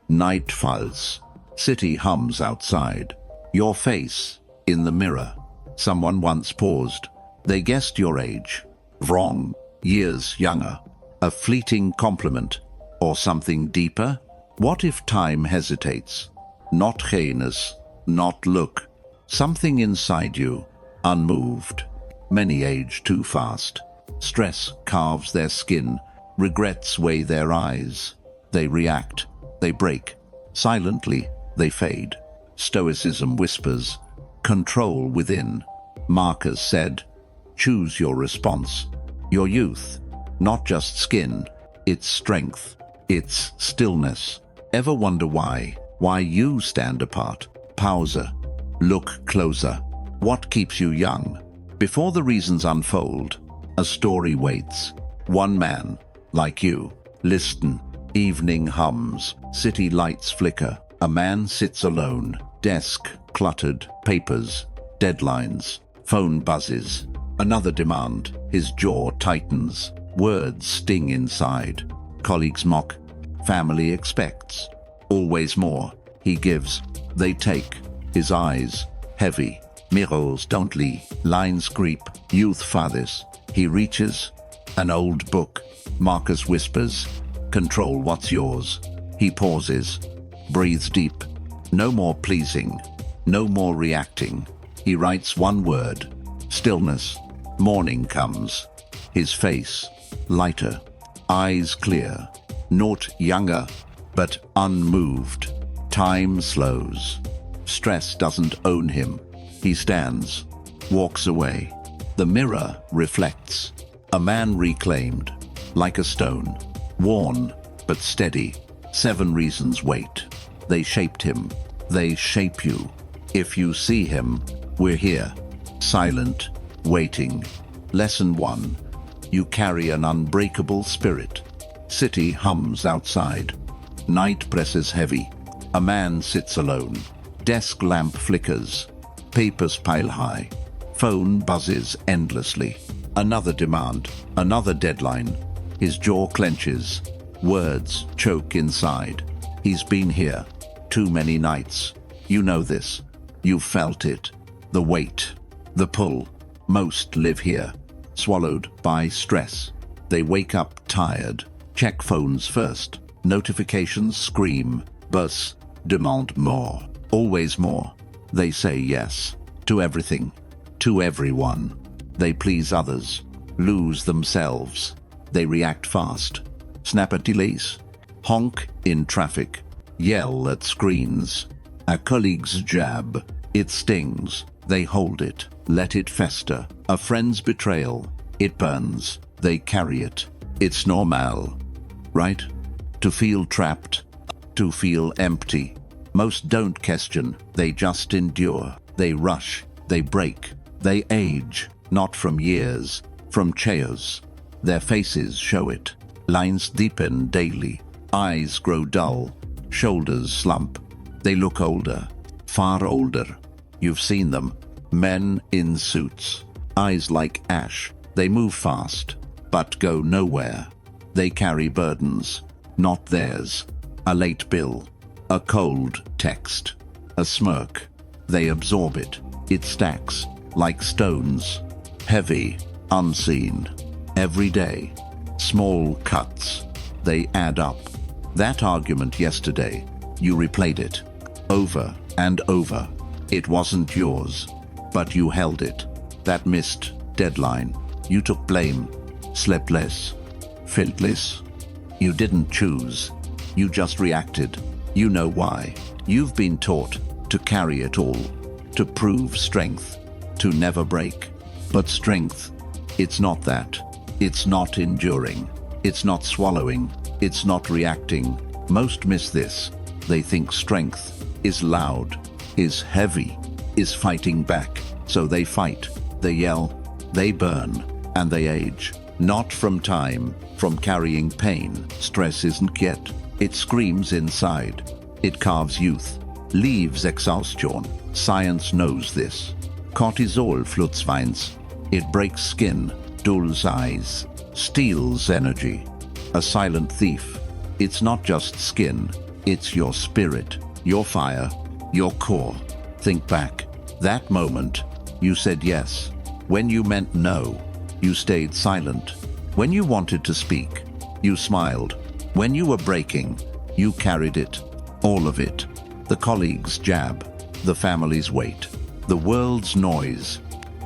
Night falls. City hums outside. Your face in the mirror. Someone once paused. They guessed your age. Wrong. Years younger. A fleeting compliment. Or something deeper? What if time hesitates? Not heinous, not look. Something inside you, unmoved. Many age too fast. Stress carves their skin. Regrets weigh their eyes. They react. They break. Silently, they fade. Stoicism whispers, control within. Marcus said, choose your response. Your youth, not just skin, it's strength, it's stillness. Ever wonder why? Why you stand apart? Pauser. Look closer. What keeps you young? Before the reasons unfold, a story waits. One man, like you. Listen. Evening hums. City lights flicker. A man sits alone. Desk cluttered. Papers. Deadlines. Phone buzzes. Another demand. His jaw tightens. Words sting inside. Colleagues mock. Family expects. Always more. He gives. They take. His eyes heavy. Mirrors don't lie. Lines creep. Youth fathers. He reaches. An old book. Marcus whispers. Control what's yours. He pauses. Breathes deep. No more pleasing. No more reacting. He writes one word. Stillness. Morning comes. His face lighter. Eyes clear. Not younger, but unmoved. Time slows. Stress doesn't own him. He stands. Walks away. The mirror reflects. A man reclaimed. Like a stone. Worn, but steady. 7 reasons wait. They shaped him. They shape you. If you see him, we're here. Silent. Waiting. Lesson 1. You carry an unbreakable spirit. City hums outside. Night presses heavy. A man sits alone. Desk lamp flickers. Papers pile high. Phone buzzes endlessly. Another demand. Another deadline. His jaw clenches. Words choke inside. He's been here. Too many nights. You know this. You've felt it. The weight. The pull. Most live here. Swallowed by stress. They wake up tired. Check phones first. Notifications scream. Buzz. Demand more. Always more. They say yes. To everything. To everyone. They please others. Lose themselves. They react fast. Snap at delays. Honk in traffic. Yell at screens. A colleague's jab. It stings. They hold it. Let it fester. A friend's betrayal. It burns. They carry it. It's normal. Right? To feel trapped. To feel empty. Most don't question. They just endure. They rush. They break. They age. Not from years. From chaos. Their faces show it. Lines deepen daily. Eyes grow dull. Shoulders slump. They look older. Far older. You've seen them. Men in suits. Eyes like ash. They move fast, but go nowhere. They carry burdens. Not theirs. A late bill. A cold text. A smirk. They absorb it. It stacks. Like stones. Heavy. Unseen. Every day. Small cuts. They add up. That argument yesterday, you replayed it. Over and over. It wasn't yours, but you held it. That missed deadline. You took blame. Slept less. Felt less. You didn't choose. You just reacted. You know why. You've been taught to carry it all. To prove strength. To never break. But strength, it's not that. It's not enduring. It's not swallowing. It's not reacting. Most miss this. They think strength is loud, is heavy, is fighting back. So they fight, they yell, they burn, and they age. Not from time, from carrying pain. Stress isn't yet. It screams inside. It carves youth, leaves exhaustion. Science knows this. Cortisol flutzweins. It breaks skin, dulls eyes, steals energy. A silent thief. It's not just skin. It's your spirit, your fire, your core. Think back. That moment, you said yes. When you meant no, you stayed silent. When you wanted to speak, you smiled. When you were breaking, you carried it. All of it. The colleague's jab, the family's weight, the world's noise.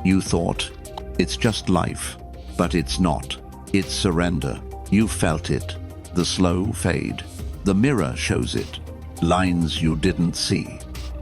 You thought, it's just life. But it's not. It's surrender. You felt it. The slow fade. The mirror shows it. Lines you didn't see.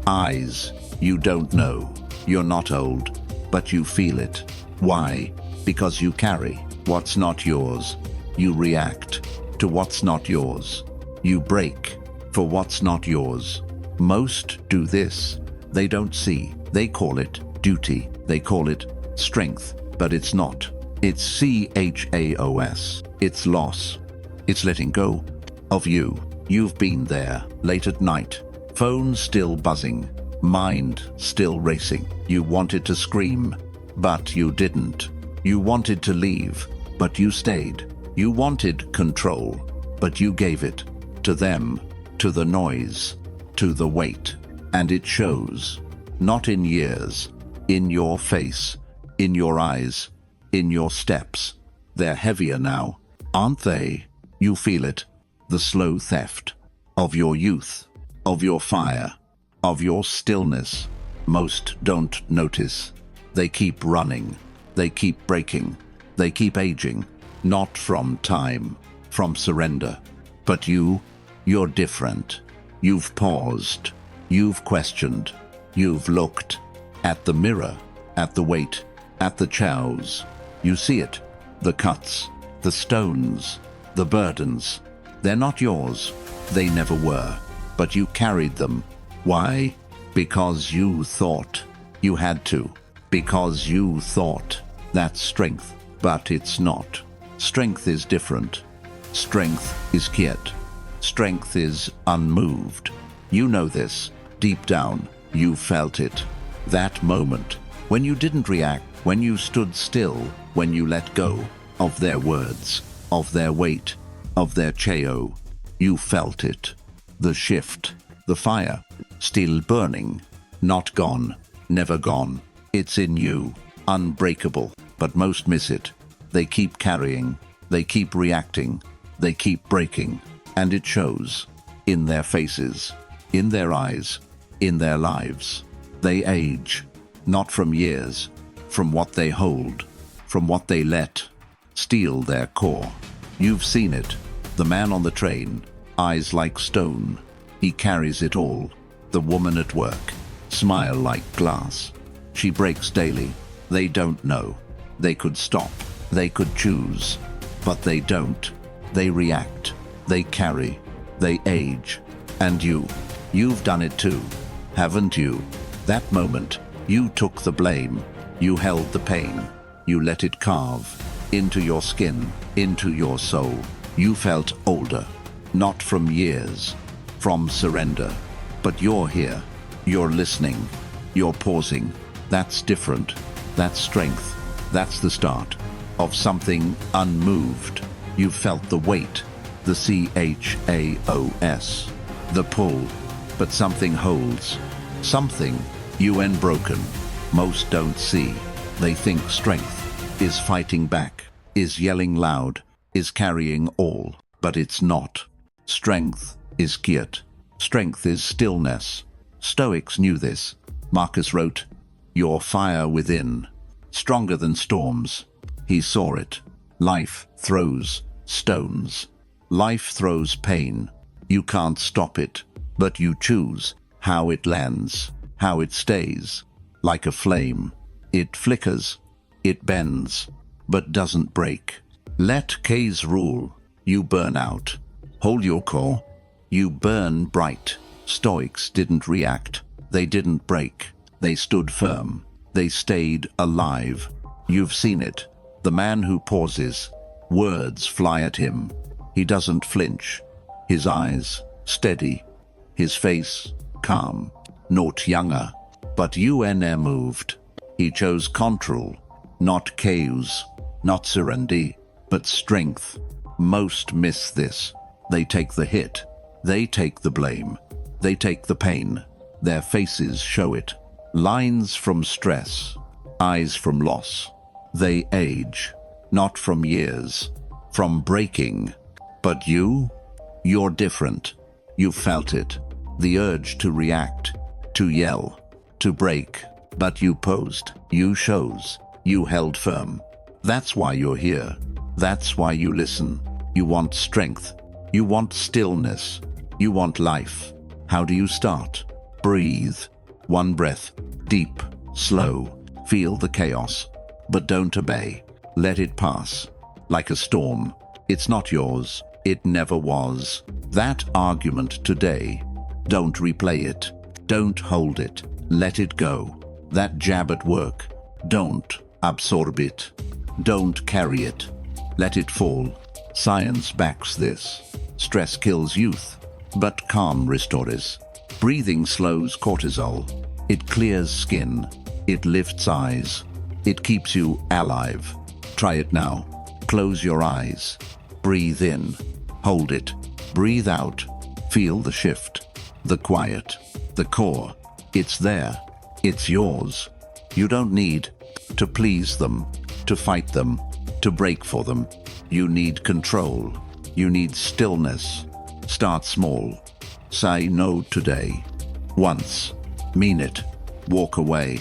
Eyes you don't know. You're not old, but you feel it. Why? Because you carry what's not yours. You react to what's not yours. You break for what's not yours. Most do this. They don't see. They call it duty. They call it strength, but it's not. It's chaos. It's loss. It's letting go of you. You've been there, late at night. Phone still buzzing. Mind still racing. You wanted to scream, but you didn't. You wanted to leave, but you stayed. You wanted control, but you gave it. To them, to the noise, to the weight. And it shows. Not in years. In your face. In your eyes. In your steps. They're heavier now, aren't they? You feel it. The slow theft. Of your youth. Of your fire. Of your stillness. Most don't notice. They keep running. They keep breaking. They keep aging. Not from time. From surrender. But you're different. You've paused. You've questioned. You've looked. At the mirror. At the weight. At the chows. You see it. The cuts. The stones. The burdens. They're not yours. They never were. But you carried them. Why? Because you thought you had to. Because you thought that's strength. But it's not. Strength is different. Strength is quiet. Strength is unmoved. You know this. Deep down, you felt it. That moment, when you didn't react, when you stood still, when you let go of their words, of their weight, of their chao, you felt it. The shift, the fire, still burning, not gone, never gone. It's in you, unbreakable, but most miss it. They keep carrying, they keep reacting, they keep breaking, and it shows. In their faces, in their eyes, in their lives. They age, not from years, from what they hold, from what they let steal their core. You've seen it. The man on the train, eyes like stone. He carries it all. The woman at work, smile like glass. She breaks daily. They don't know. They could stop. They could choose. But they don't. They react. They carry. They age. And you've done it too, haven't you? That moment, you took the blame. You held the pain. You let it carve into your skin, into your soul. You felt older, not from years, from surrender. But you're here. You're listening. You're pausing. That's different. That's strength. That's the start of something unmoved. You felt the weight, the chaos, the pull, but something holds. Something unbroken. Most don't see. They think strength is fighting back, is yelling loud, is carrying all, but it's not. Strength is quiet. Strength is stillness. Stoics knew this. Marcus wrote, "Your fire within, stronger than storms." He saw it. Life throws stones. Life throws pain. You can't stop it, but you choose how it lands, how it stays. Like a flame, it flickers, it bends, but doesn't break. Let K's rule. You burn out. Hold your core. You burn bright. Stoics didn't react. They didn't break. They stood firm. They stayed alive. You've seen it. The man who pauses. Words fly at him. He doesn't flinch. His eyes steady. His face calm. Not younger. But UNR moved. He chose control. Not chaos. Not serenity. But strength. Most miss this. They take the hit. They take the blame. They take the pain. Their faces show it. Lines from stress, eyes from loss. They age, not from years, from breaking. But you're different. You felt it. The urge to react, to yell, to break. But you posed, you chose, you held firm. That's why you're here. That's why you listen. You want strength. You want stillness. You want life. How do you start? Breathe. One breath. Deep, slow. Feel the chaos. But don't obey. Let it pass. Like a storm. It's not yours. It never was. That argument today. Don't replay it. Don't hold it. Let it go. That jab at work. Don't absorb it. Don't carry it. Let it fall. Science backs this. Stress kills youth, but calm restores. Breathing slows cortisol. It clears skin. It lifts eyes. It keeps you alive. Try it now. Close your eyes. Breathe in. Hold it. Breathe out. Feel the shift. The quiet. The core. It's there. It's yours. You don't need to please them, to fight them, to break for them. You need control. You need stillness. Start small. Say no today. Once. Mean it. Walk away.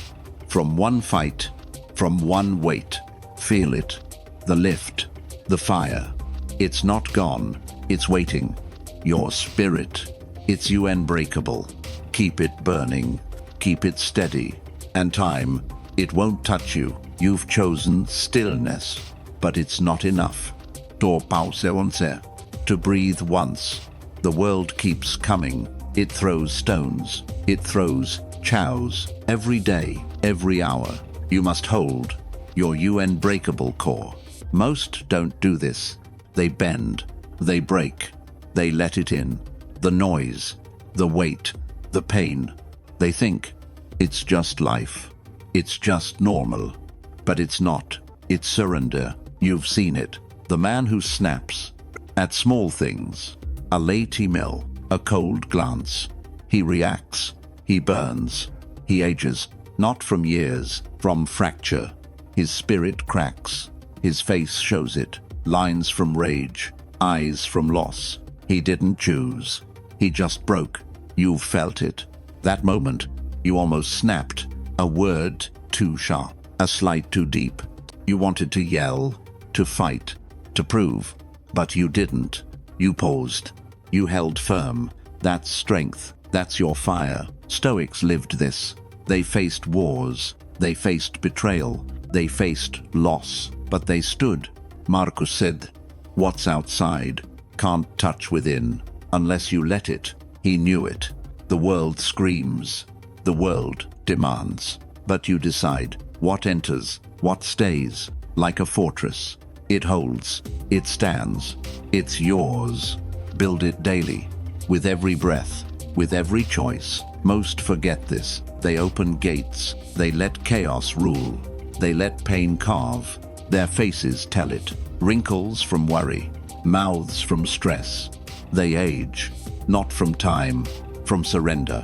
From one fight. From one weight. Feel it. The lift. The fire. It's not gone. It's waiting. Your spirit. It's you unbreakable. Keep it burning. Keep it steady. And time, it won't touch you. You've chosen stillness. But it's not enough. To breathe once. The world keeps coming. It throws stones. It throws chows. Every day, every hour. You must hold your unbreakable core. Most don't do this. They bend. They break. They let it in. The noise. The weight. The pain. They think it's just life. It's just normal. But it's not. It's surrender. You've seen it. The man who snaps at small things. A late email. A cold glance. He reacts. He burns. He ages. Not from years. From fracture. His spirit cracks. His face shows it. Lines from rage. Eyes from loss. He didn't choose. He just broke. You felt it. That moment, you almost snapped. A word too sharp. A slight too deep. You wanted to yell, to fight, to prove. But you didn't. You paused. You held firm. That's strength. That's your fire. Stoics lived this. They faced wars. They faced betrayal. They faced loss. But they stood. Marcus said, "What's outside can't touch within unless you let it." He knew it. The world screams. The world demands. But you decide what enters, what stays, like a fortress. It holds. It stands. It's yours. Build it daily, with every breath, with every choice. Most forget this. They open gates. They let chaos rule. They let pain carve. Their faces tell it. Wrinkles from worry. Mouths from stress. They age. Not from time, from surrender.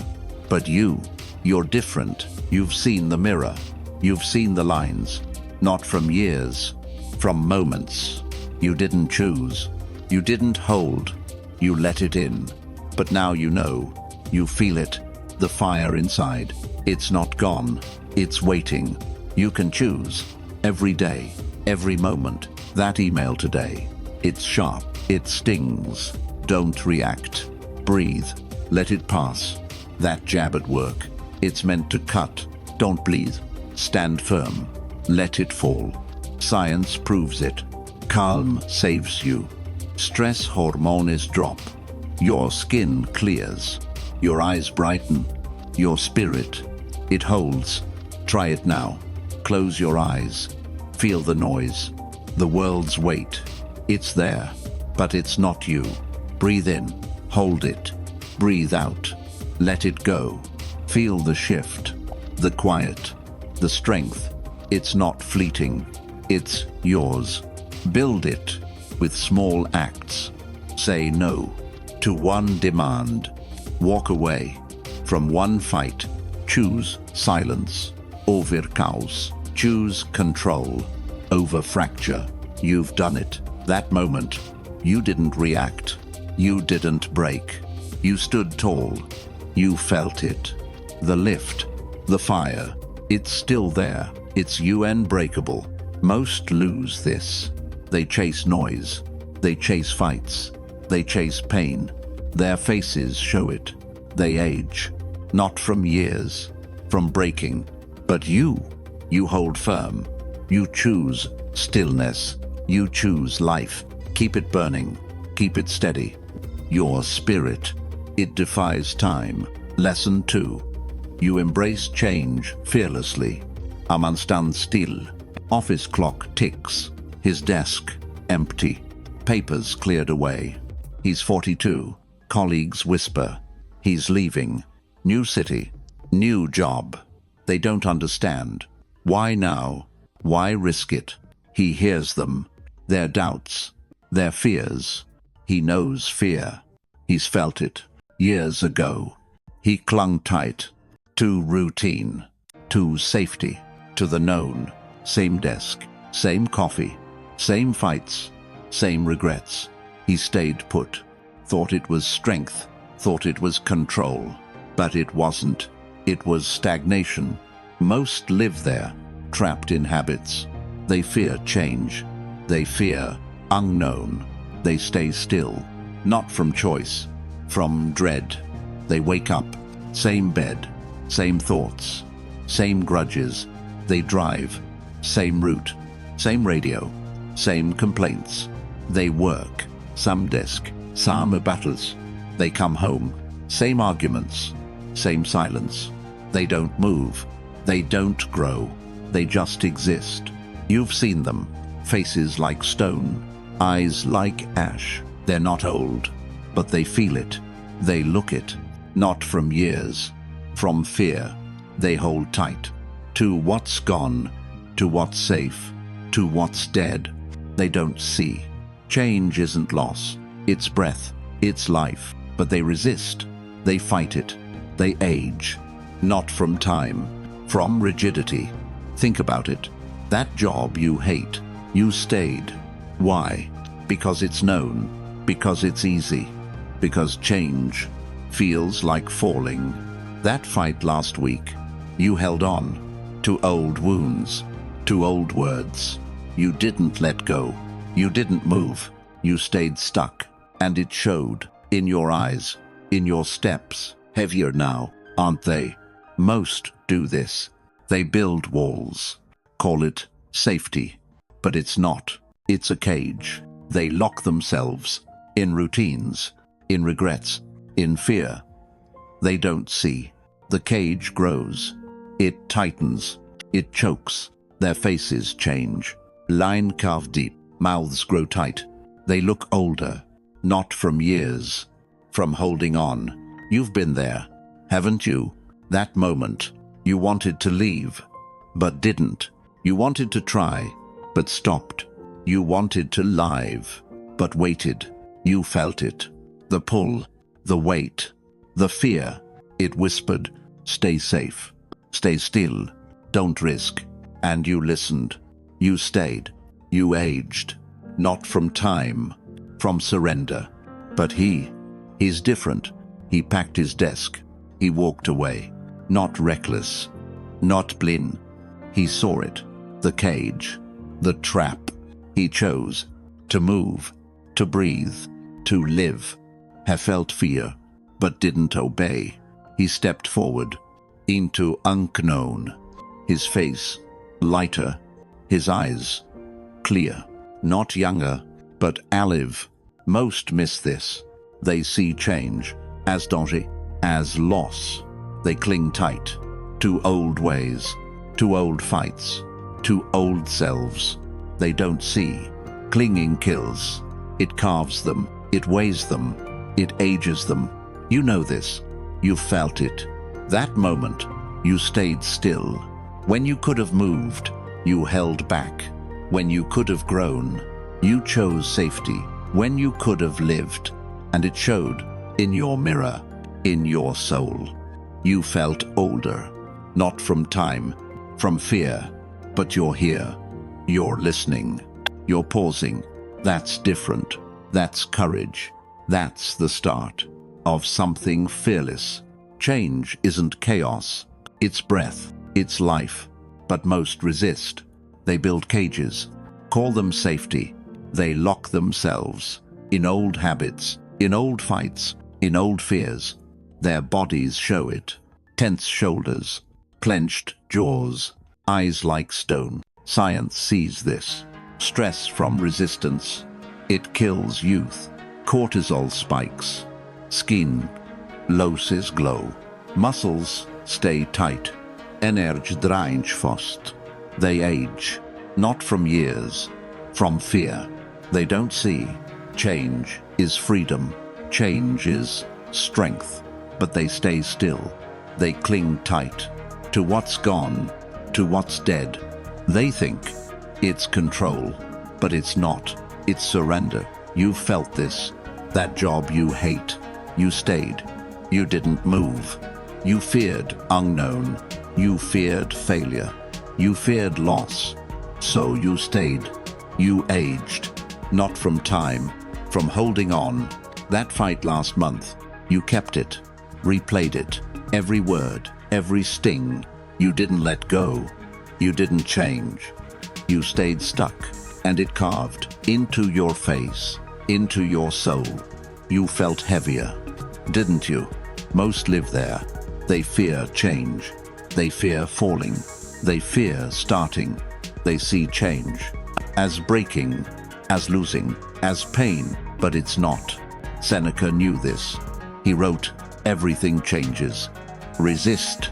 But you're different. You've seen the mirror. You've seen the lines. Not from years, from moments. You didn't choose. You didn't hold. You let it in. But now you know. You feel it. The fire inside. It's not gone. It's waiting. You can choose. Every day. Every moment. That email today. It's sharp. It stings. Don't react. Breathe. Let it pass. That jab at work. It's meant to cut. Don't bleed. Stand firm. Let it fall. Science proves it. Calm saves you. Stress hormones drop. Your skin clears. Your eyes brighten. Your spirit. It holds. Try it now. Close your eyes. Feel the noise. The world's weight. It's there. But it's not you. Breathe in. Hold it. Breathe out. Let it go. Feel the shift. The quiet. The strength. It's not fleeting. It's yours. Build it with small acts. Say no to one demand. Walk away from one fight. Choose silence over chaos. Choose control over fracture. You've done it. That moment, you didn't react. You didn't break. You stood tall. You felt it. The lift, the fire, it's still there. It's unbreakable. Most lose this. They chase noise. They chase fights. They chase pain. Their faces show it. They age. Not from years, from breaking. But you hold firm. You choose stillness. You choose life. Keep it burning. Keep it steady. Your spirit, it defies time. Lesson 2. You embrace change fearlessly. A man stands still. Office clock ticks. His desk empty. Papers cleared away. He's 42. Colleagues whisper. He's leaving. New city. New job. They don't understand. Why now? Why risk it? He hears them. Their doubts. Their fears. He knows fear. He's felt it. Years ago. He clung tight. To routine. To safety. To the known. Same desk. Same coffee. Same fights. Same regrets. He stayed put. Thought it was strength. Thought it was control. But it wasn't. It was stagnation. Most live there, trapped in habits. They fear change. They fear unknown. They stay still, not from choice, from dread. They wake up, same bed, same thoughts, same grudges. They drive, same route, same radio, same complaints. They work, some desk, some battles. They come home, same arguments, same silence. They don't move. They don't grow. They just exist. You've seen them. Faces like stone. Eyes like ash. They're not old, but they feel it. They look it. Not from years. From fear. They hold tight. To what's gone. To what's safe. To what's dead. They don't see. Change isn't loss. It's breath. It's life. But they resist. They fight it. They age. Not from time. From rigidity. Think about it. That job you hate. You stayed. Why? Because it's known. Because it's easy. Because change feels like falling. That fight last week. You held on. To old wounds. To old words. You didn't let go. You didn't move. You stayed stuck. And it showed. In your eyes. In your steps. Heavier now, aren't they? Most do this. They build walls. Call it safety. But it's not. It's a cage. They lock themselves. In routines. In regrets. In fear. They don't see. The cage grows. It tightens. It chokes. Their faces change. Line carved deep. Mouths grow tight. They look older. Not from years. From holding on. You've been there, haven't you? That moment. You wanted to leave, but didn't. You wanted to try, but stopped. You wanted to live, but waited. You felt it. The pull, the weight, the fear. It whispered, stay safe, stay still, don't risk. And you listened. You stayed. You aged. Not from time, from surrender. But he's different. He packed his desk. He walked away. Not reckless. Not blind. He saw it. The cage. The trap. He chose to move. To breathe. To live. Have felt fear, but didn't obey. He stepped forward. Into unknown. His face lighter. His eyes clear. Not younger, but alive. Most miss this. They see change as danger, as loss. They cling tight to old ways, to old fights, to old selves. They don't see. Clinging kills. It carves them. It weighs them. It ages them. You know this. You felt it. That moment, you stayed still. When you could have moved, you held back. When you could have grown, you chose safety. When you could have lived, and it showed in your mirror, in your soul. You felt older, not from time, from fear, but you're here. You're listening. You're pausing. That's different. That's courage. That's the start of something fearless. Change isn't chaos. It's breath. It's life. But most resist. They build cages. Call them safety. They lock themselves in old habits, in old fights, in old fears. Their bodies show it. Tense shoulders, clenched jaws, eyes like stone. Science sees this. Stress from resistance. It kills youth. Cortisol spikes. Skin loses glow. Muscles stay tight. Energy drains fast. They age, not from years, from fear. They don't see. Change is freedom. Change is strength. But they stay still. They cling tight to what's gone, to what's dead. They think it's control, but it's not. It's surrender. You felt this. That job you hate. You stayed. You didn't move. You feared unknown. You feared failure. You feared loss. So you stayed. You aged. Not from time, from holding on. That fight last month, you kept it, replayed it. Every word, every sting. You didn't let go. You didn't change. You stayed stuck, and it carved into your face, into your soul. You felt heavier, didn't you? Most live there. They fear change. They fear falling. They fear starting. They see change as breaking, as losing, as pain, but it's not. Seneca knew this. He wrote, everything changes. Resist,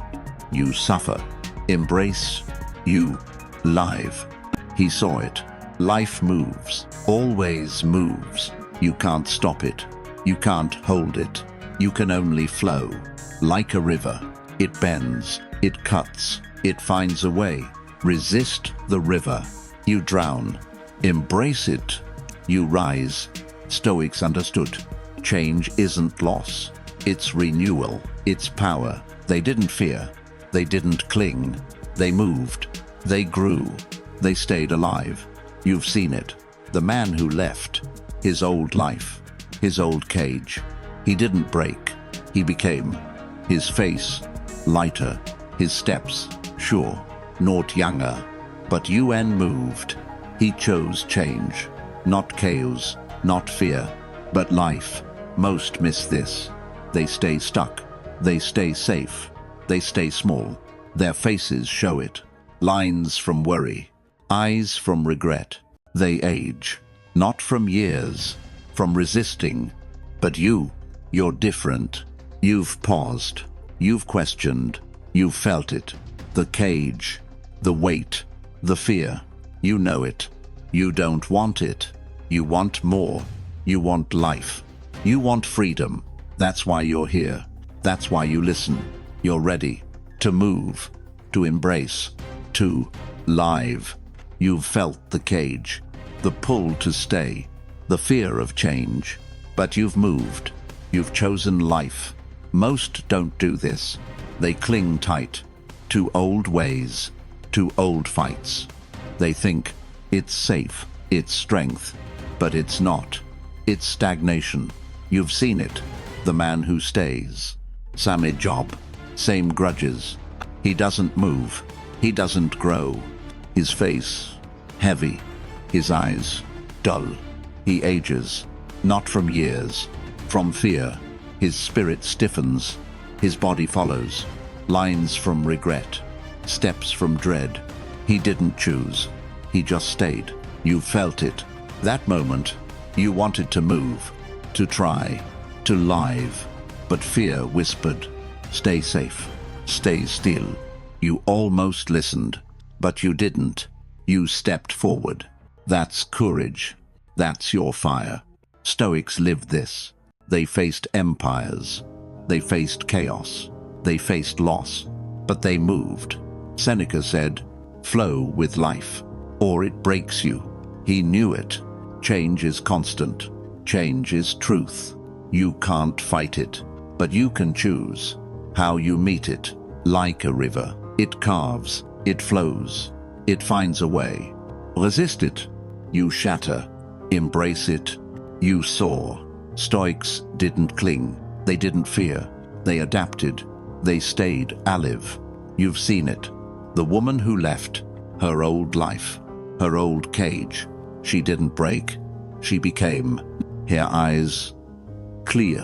you suffer. Embrace, you live. He saw it. Life moves, always moves. You can't stop it. You can't hold it. You can only flow. Like a river, it bends, it cuts, it finds a way. Resist the river. You drown. Embrace it. You rise. Stoics understood. Change isn't loss. It's renewal. It's power. They didn't fear. They didn't cling. They moved. They grew. They stayed alive. You've seen it. The man who left his old life, his old cage. He didn't break. He became. His face lighter. His steps sure. Not younger. But UN moved. He chose change. Not chaos. Not fear. But life. Most miss this. They stay stuck. They stay safe. They stay small. Their faces show it. Lines from worry. Eyes from regret. They age. Not from years. From resisting. But you're different. You've paused. You've questioned. You've felt it. The cage. The weight. The fear. You know it. You don't want it. You want more. You want life. You want freedom. That's why you're here. That's why you listen. You're ready to move, to embrace, to live. You've felt the cage, the pull to stay, the fear of change. But you've moved. You've chosen life. Most don't do this. They cling tight to old ways, to old fights. They think it's safe, it's strength, but it's not. It's stagnation. You've seen it. The man who stays. Same job, same grudges. He doesn't move. He doesn't grow. His face, heavy. His eyes, dull. He ages, not from years, from fear. His spirit stiffens. His body follows. Lines from regret. Steps from dread. He didn't choose. He just stayed. You felt it. That moment, you wanted to move, to try, to live. But fear whispered, stay safe, stay still. You almost listened, but you didn't. You stepped forward. That's courage. That's your fire. Stoics lived this. They faced empires. They faced chaos. They faced loss. But they moved. Seneca said, flow with life, or it breaks you. He knew it. Change is constant. Change is truth. You can't fight it, but you can choose how you meet it. Like a river, it carves, it flows, it finds a way. Resist it, you shatter. Embrace it, you soar. Stoics didn't cling, they didn't fear, they adapted, they stayed alive. You've seen it. The woman who left her old life, her old cage, she didn't break, she became. Her eyes clear,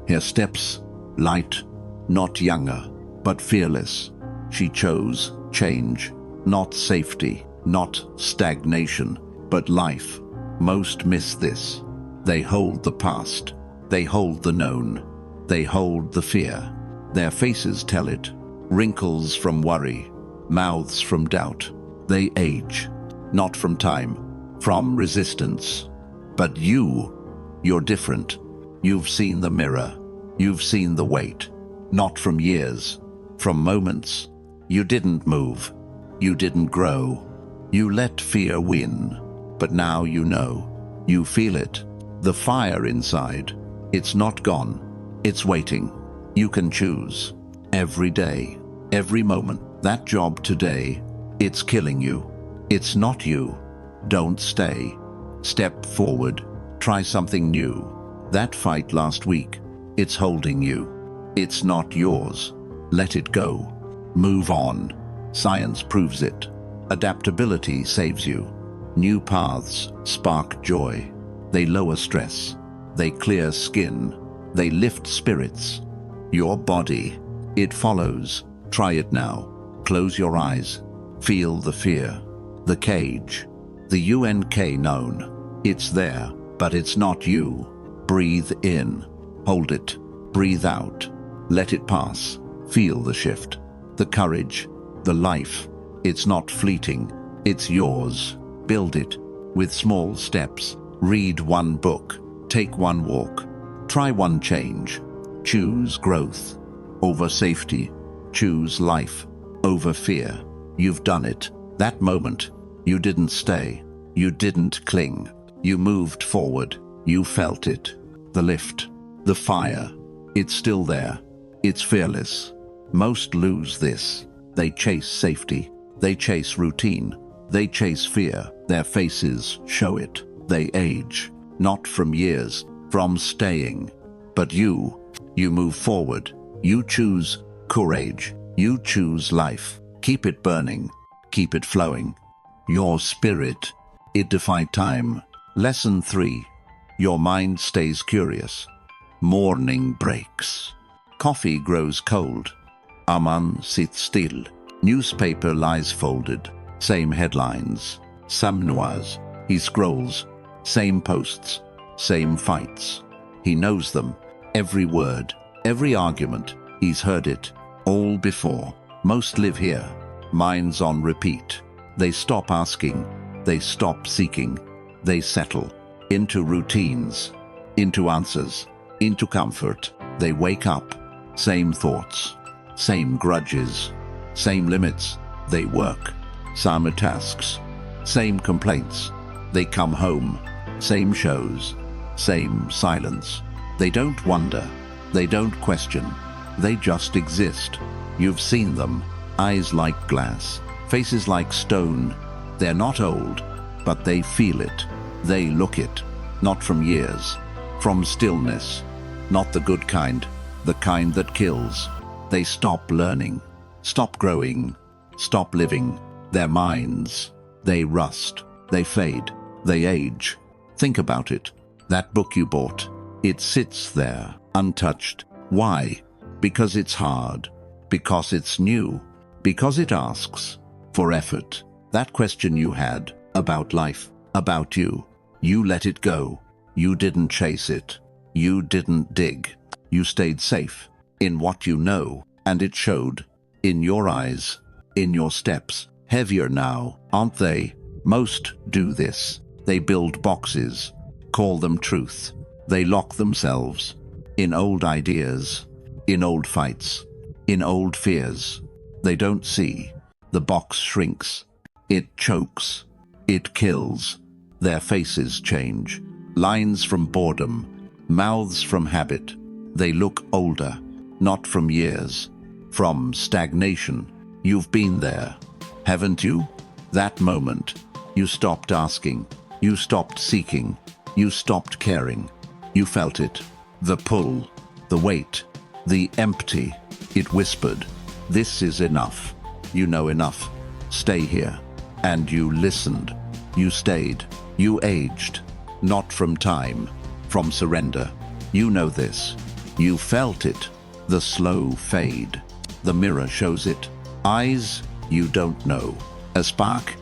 her steps light, not younger, but fearless. She chose change, not safety, not stagnation, but life. Most miss this. They hold the past, they hold the known, they hold the fear. Their faces tell it, wrinkles from worry, mouths from doubt. They age, not from time, from resistance. But you're different. You've seen the mirror, you've seen the weight, not from years, from moments. You didn't move, you didn't grow, you let fear win. But now you know, you feel it, the fire inside. It's not gone, it's waiting. You can choose. Every day, every moment. That job today, it's killing you. It's not you. Don't stay. Step forward. Try something new. That fight last week, it's holding you. It's not yours. Let it go. Move on. Science proves it. Adaptability saves you. New paths spark joy. They lower stress. They clear skin. They lift spirits. Your body, it follows. Try it now. Close your eyes. Feel the fear. The cage. The UNK known. It's there, but it's not you. Breathe in. Hold it. Breathe out. Let it pass. Feel the shift. The courage. The life. It's not fleeting. It's yours. Build it with small steps. Read one book. Take one walk. Try one change. Choose growth over safety. Choose life over fear. You've done it. That moment, you didn't stay. You didn't cling. You moved forward. You felt it. The lift. The fire. It's still there. It's fearless. Most lose this. They chase safety. They chase routine. They chase fear. Their faces show it. They age. Not from years, from staying. But you move forward. You choose courage. You choose life. Keep it burning. Keep it flowing. Your spirit, it defied time. Lesson 3. Your mind stays curious. Morning breaks. Coffee grows cold. Aman sits still. Newspaper lies folded. Same headlines. Samnoise. He scrolls. Same posts. Same fights. He knows them. Every word. Every argument. He's heard it. All before. Most live here. Minds on repeat. They stop asking. They stop seeking. They settle. Into routines. Into answers. Into comfort. They wake up. Same thoughts. Same grudges. Same limits. They work. Same tasks. Same complaints. They come home. Same shows. Same silence. They don't wonder. They don't question. They just exist. You've seen them. Eyes like glass. Faces like stone. They're not old, but they feel it. They look it. Not from years. From stillness. Not the good kind. The kind that kills. They stop learning. Stop growing. Stop living. Their minds. They rust. They fade. They age. Think about it. That book you bought. It sits there, untouched. Why? Because it's hard. Because it's new. Because it asks for effort. That question you had about life, about you. You let it go. You didn't chase it. You didn't dig. You stayed safe in what you know, and it showed. In your eyes, in your steps. Heavier now, aren't they? Most do this. They build boxes, call them truth. They lock themselves in old ideas, in old fights, in old fears. They don't see. The box shrinks. It chokes. It kills. Their faces change. Lines from boredom. Mouths from habit. They look older, not from years, from stagnation. You've been there, haven't you? That moment, you stopped asking, you stopped seeking, you stopped caring. You felt it, the pull, the weight, the empty. It whispered, "This is enough. You know enough. Stay here." And you listened. You stayed. You aged. Not from time, from surrender. You know this. You felt it. The slow fade. The mirror shows it. Eyes, you don't know. A spark,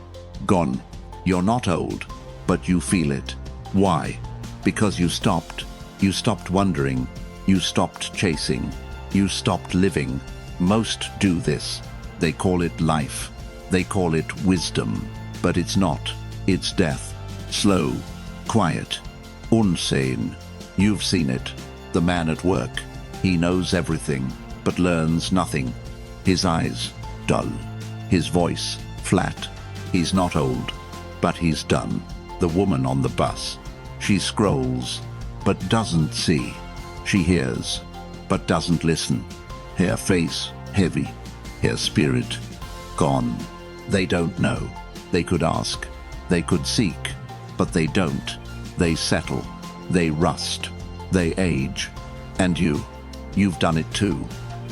gone. You're not old, but you feel it. Why? Because you stopped. You stopped wondering. You stopped chasing. You stopped living. Most do this. They call it life. They call it wisdom. But it's not. It's death. Slow, quiet, unseen. You've seen it. The man at work. He knows everything, but learns nothing. His eyes, dull. His voice, flat. He's not old, but he's done. The woman on the bus. She scrolls, but doesn't see. She hears, but doesn't listen. Her face, heavy. Her spirit, gone. They don't know. They could ask. They could seek. But they don't. They settle. They rust. They age. And you've done it too,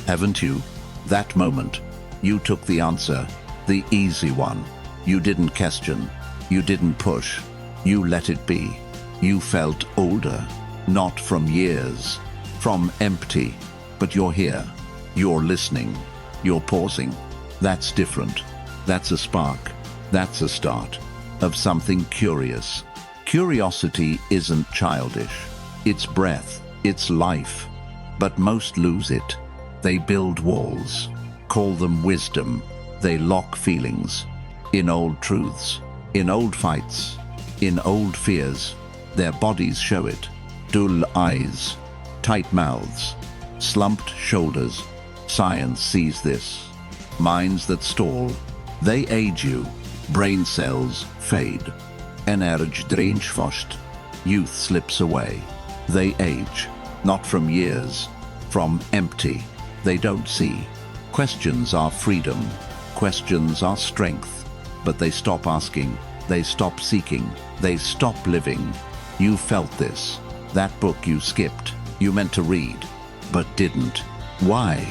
haven't you? That moment, you took the answer, the easy one. You didn't question. You didn't push. You let it be. You felt older, not from years, from empty. But you're here. You're listening. You're pausing. That's different. That's a spark. That's a start of something curious. Curiosity isn't childish. It's breath. It's life. But most lose it. They build walls. Call them wisdom. They lock feelings. In old truths. In old fights. In old fears. Their bodies show it. Dull eyes. Tight mouths. Slumped shoulders. Science sees this. Minds that stall. They age you. Brain cells fade. Energy drains fast. Youth slips away. They age. Not from years. From empty. They don't see. Questions are freedom. Questions are strength. But they stop asking. They stop seeking. They stop living. You felt this. That book you skipped. You meant to read. But didn't. Why?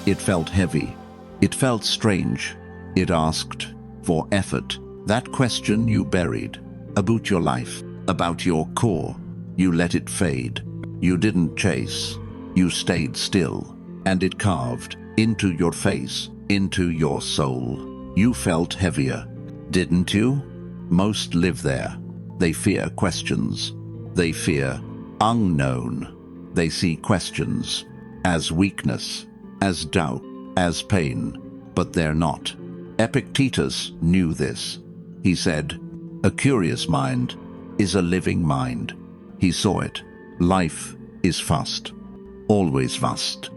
It felt heavy. It felt strange. It asked for effort. That question you buried. About your life. About your core. You let it fade. You didn't chase. You stayed still. And it carved into your face. Into your soul. You felt heavier. Didn't you? Most live there. They fear questions. They fear unknown. They see questions as weakness, as doubt, as pain. But they're not. Epictetus knew this. He said, "A curious mind is a living mind." He saw it. Life is vast. Always vast.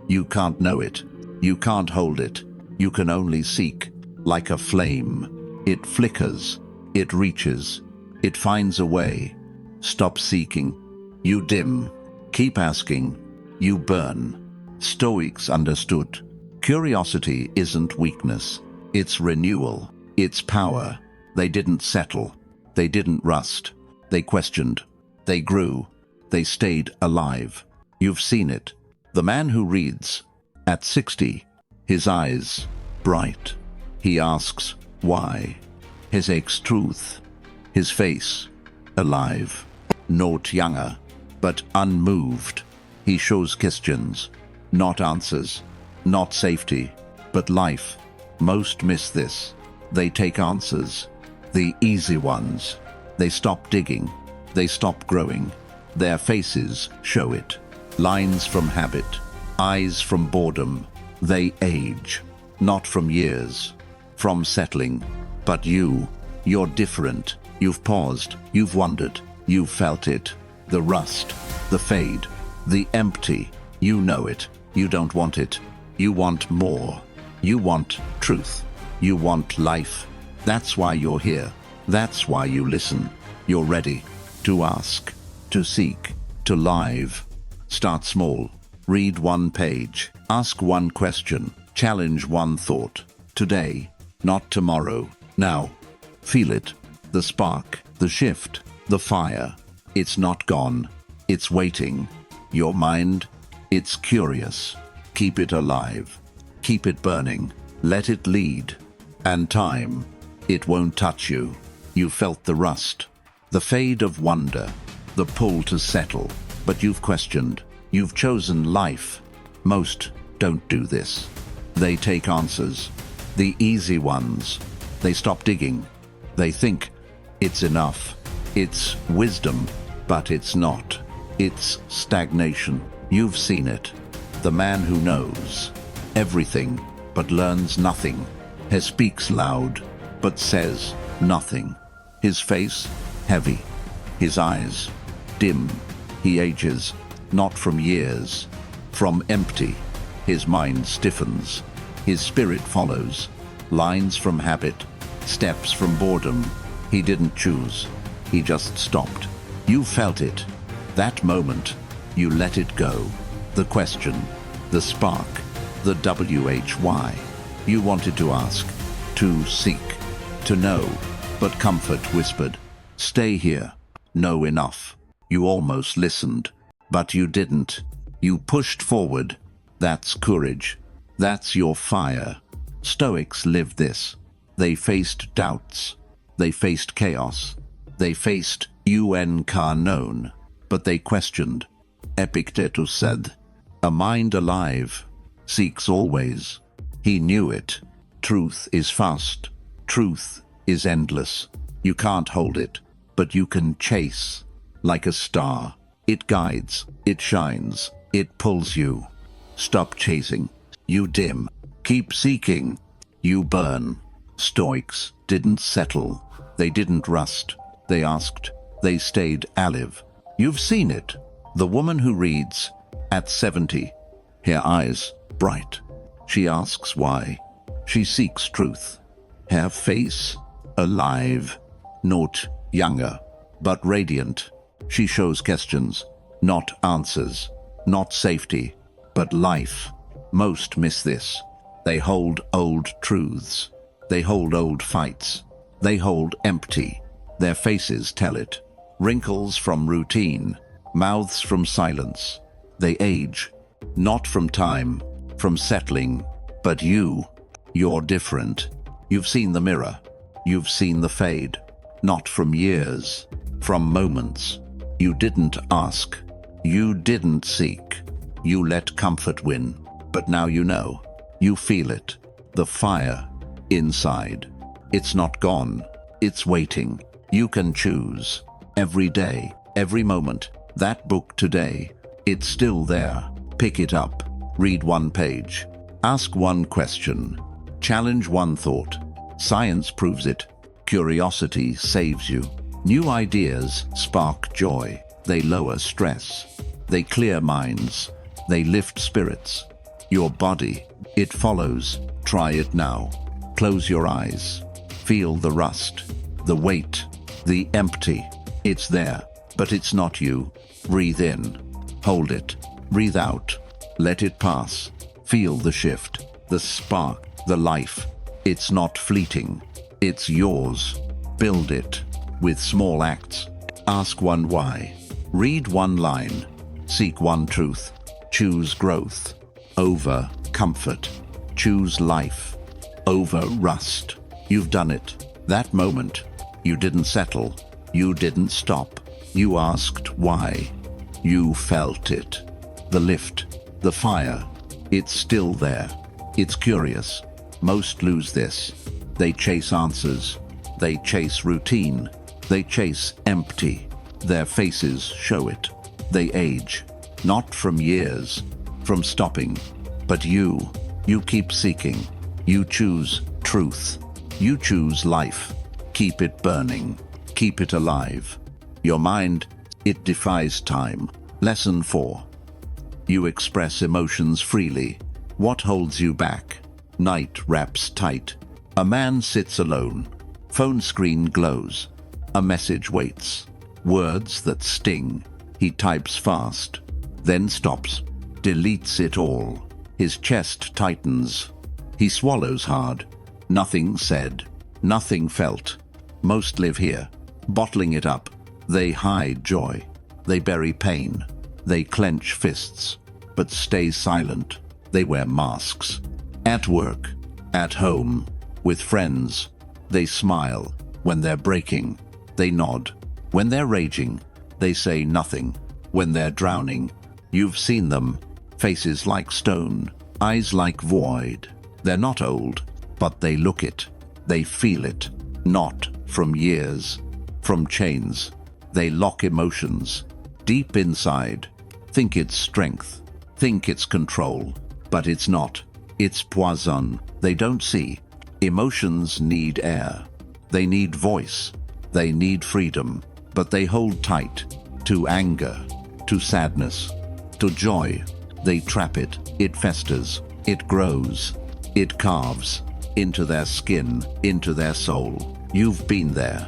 You can't know it. You can't hold it. You can only seek. Like a flame. It flickers. It reaches. It finds a way. Stop seeking. You dim. Keep asking. You burn. Stoics understood. Curiosity isn't weakness. It's renewal. It's power. They didn't settle. They didn't rust. They questioned. They grew. They stayed alive. You've seen it. The man who reads. At 60, his eyes bright. He asks, why? His aches truth. His face alive. Not younger, but unmoved. He shows questions, not answers. Not safety, but life. Most miss this. They take answers. The easy ones. They stop digging. They stop growing. Their faces show it. Lines from habit. Eyes from boredom. They age. Not from years. From settling. But you're different. You've paused. You've wondered. You've felt it. The rust. The fade. The empty. You know it. You don't want it. You want more. You want truth. You want life. That's why you're here. That's why you listen. You're ready to ask, to seek, to live. Start small. Read one page. Ask one question. Challenge one thought. Today, not tomorrow. Now. Feel it. The spark, the shift, the fire. It's not gone. It's waiting. Your mind, it's curious. Keep it alive. Keep it burning. Let it lead. And time, it won't touch you. You felt the rust, the fade of wonder, the pull to settle. But you've questioned. You've chosen life. Most don't do this. They take answers, the easy ones. They stop digging. They think it's enough. It's wisdom, but it's not. It's stagnation. You've seen it. The man who knows everything but learns nothing. He speaks loud but says nothing. His face heavy. His eyes dim. He ages, not from years, from empty. His mind stiffens. His spirit follows. Lines from habit, steps from boredom. He didn't choose. He just stopped. You felt it. That moment, you let it go. The question, the spark, the why. You wanted to ask, to seek, to know, but comfort whispered, stay here. Know enough. You almost listened, but you didn't. You pushed forward. That's courage. That's your fire. Stoics lived this. They faced doubts. They faced chaos. They faced unknown. But they questioned. Epictetus said, a mind alive seeks always. He knew it. Truth is fast. Truth is endless. You can't hold it, but you can chase. Like a star. It guides. It shines. It pulls you. Stop chasing. You dim. Keep seeking. You burn. Stoics didn't settle. They didn't rust. They asked. They stayed alive. You've seen it. The woman who reads at 70. Her eyes bright. She asks why. She seeks truth. Her face alive. Not younger, but radiant. She shows questions, not answers. Not safety, but life. Most miss this. They hold old truths. They hold old fights. They hold empty. Their faces tell it. Wrinkles from routine. Mouths from silence. They age. Not from time, from settling. But you're different. You've seen the mirror. You've seen the fade. Not from years, from moments. You didn't ask. You didn't seek. You let comfort win. But now you know. You feel it. The fire inside. It's not gone. It's waiting. You can choose. Every day, every moment. That book today. It's still there. Pick it up. Read one page. Ask one question. Challenge one thought. Science proves it. Curiosity saves you. New ideas spark joy. They lower stress. They clear minds. They lift spirits. Your body, it follows. Try it now. Close your eyes. Feel the rust, the weight, the empty. It's there, but it's not you. Breathe in. Hold it. Breathe out. Let it pass. Feel the shift, the spark, the life. It's not fleeting. It's yours. Build it with small acts. Ask one why. Read one line. Seek one truth. Choose growth over comfort. Choose life over rust. You've done it. That moment. You didn't settle. You didn't stop. You asked why. You felt it. The lift. The fire. It's still there. It's curious. Most lose this. They chase answers. They chase routine. They chase empty. Their faces show it. They age. Not from years, from stopping. But you keep seeking. You choose truth. You choose life. Keep it burning. Keep it alive. Your mind, it defies time. Lesson 4. You express emotions freely. What holds you back? Night wraps tight. A man sits alone. Phone screen glows. A message waits. Words that sting. He types fast, then stops, deletes it all. His chest tightens. He swallows hard. Nothing said, nothing felt. Most live here, bottling it up. They hide joy. They bury pain. They clench fists, but stay silent. They wear masks. At work, at home, with friends. They smile when they're breaking. They nod. When they're raging, they say nothing. When they're drowning, you've seen them. Faces like stone, eyes like void. They're not old, but they look it. They feel it. Not from years, from chains. They lock emotions deep inside. Think it's strength. Think it's control. But it's not. It's poison. They don't see. Emotions need air. They need voice. They need freedom. But they hold tight to anger, to sadness, to joy. They trap it. It festers. It grows. It carves into their skin, into their soul. You've been there,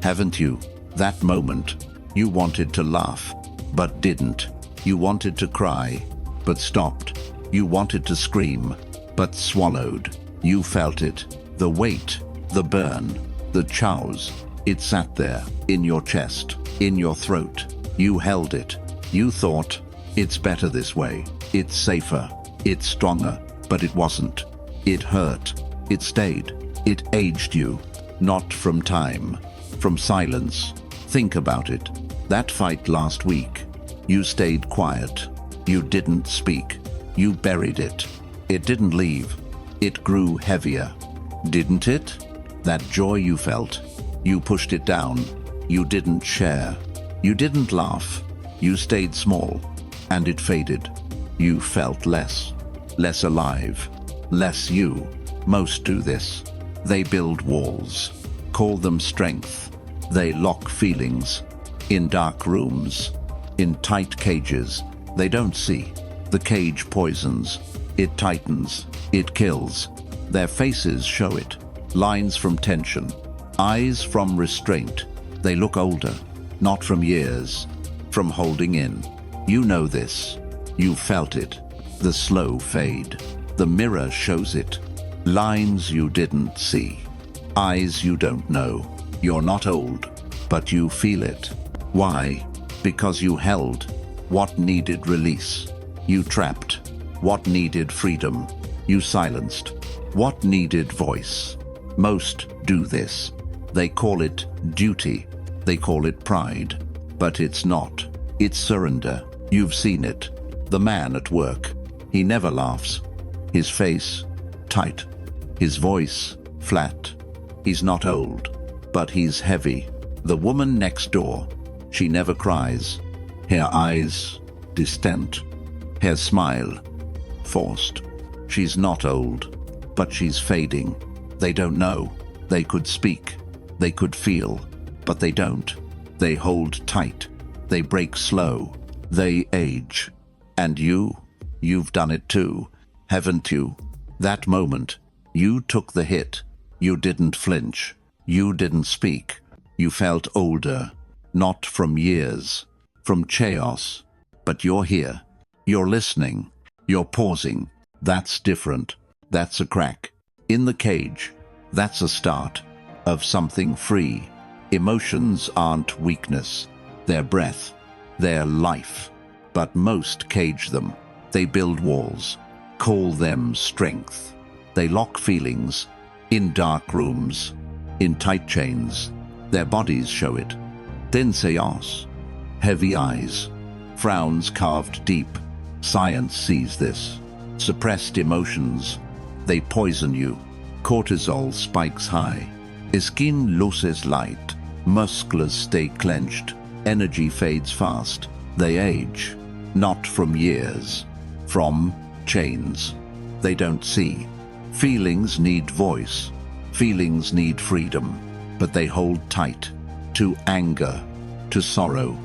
haven't you? That moment, you wanted to laugh, but didn't. You wanted to cry, but stopped. You wanted to scream, but swallowed. You felt it. The weight, the burn, the chows. It sat there, in your chest, in your throat. You held it. You thought, it's better this way. It's safer. It's stronger. But it wasn't. It hurt. It stayed. It aged you. Not from time, from silence. Think about it. That fight last week. You stayed quiet. You didn't speak. You buried it. It didn't leave. It grew heavier. Didn't it? That joy you felt. You pushed it down. You didn't share. You didn't laugh. You stayed small. And it faded. You felt less. Less alive. Less you. Most do this. They build walls. Call them strength. They lock feelings. In dark rooms. In tight cages. They don't see. The cage poisons. It tightens. It kills. Their faces show it. Lines from tension. Eyes from restraint. They look older. Not from years. From holding in. You know this. You felt it. The slow fade. The mirror shows it. Lines you didn't see. Eyes you don't know. You're not old, but you feel it. Why? Because you held what needed release. You trapped what needed freedom. You silenced what needed voice. Most do this. They call it duty. They call it pride. But it's not. It's surrender. You've seen it. The man at work. He never laughs. His face, tight. His voice, flat. He's not old, but he's heavy. The woman next door. She never cries. Her eyes, distant. Her smile, forced. She's not old, but she's fading. They don't know. They could speak. They could feel, but they don't. They hold tight. They break slow. They age. And you've done it too, haven't you? That moment, you took the hit. You didn't flinch. You didn't speak. You felt older, not from years, from chaos. But you're here. You're listening. You're pausing. That's different. That's a crack. In the cage, that's a start of something free. Emotions aren't weakness. They're breath. They're life. But most cage them. They build walls. Call them strength. They lock feelings in dark rooms, in tight chains. Their bodies show it. Then seance. Heavy eyes. Frowns carved deep. Science sees this. Suppressed emotions. They poison you. Cortisol spikes high. Skin loses light. Muscles stay clenched. Energy fades fast. They age. Not from years. From chains. They don't see. Feelings need voice. Feelings need freedom. But they hold tight. To anger. To sorrow.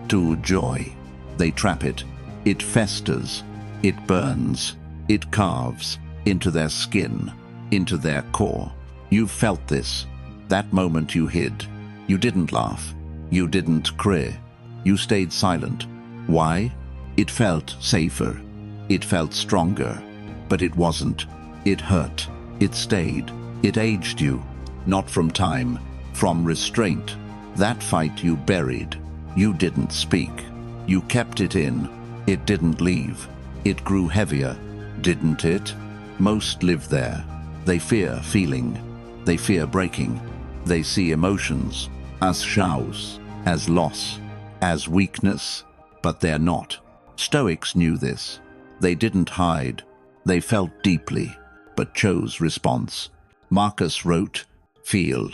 To joy. They trap it. It festers. It burns. It carves into their skin, into their core. You've felt this. That moment you hid. You didn't laugh. You didn't cry. You stayed silent. Why? It felt safer. It felt stronger. But it wasn't. It hurt. It stayed. It aged you. Not from time, from restraint. That fight you buried. You didn't speak. You kept it in. It didn't leave. It grew heavier, didn't it? Most live there. They fear feeling. They fear breaking. They see emotions as chaos, as loss, as weakness, but they're not. Stoics knew this. They didn't hide. They felt deeply, but chose response. Marcus wrote, "Feel,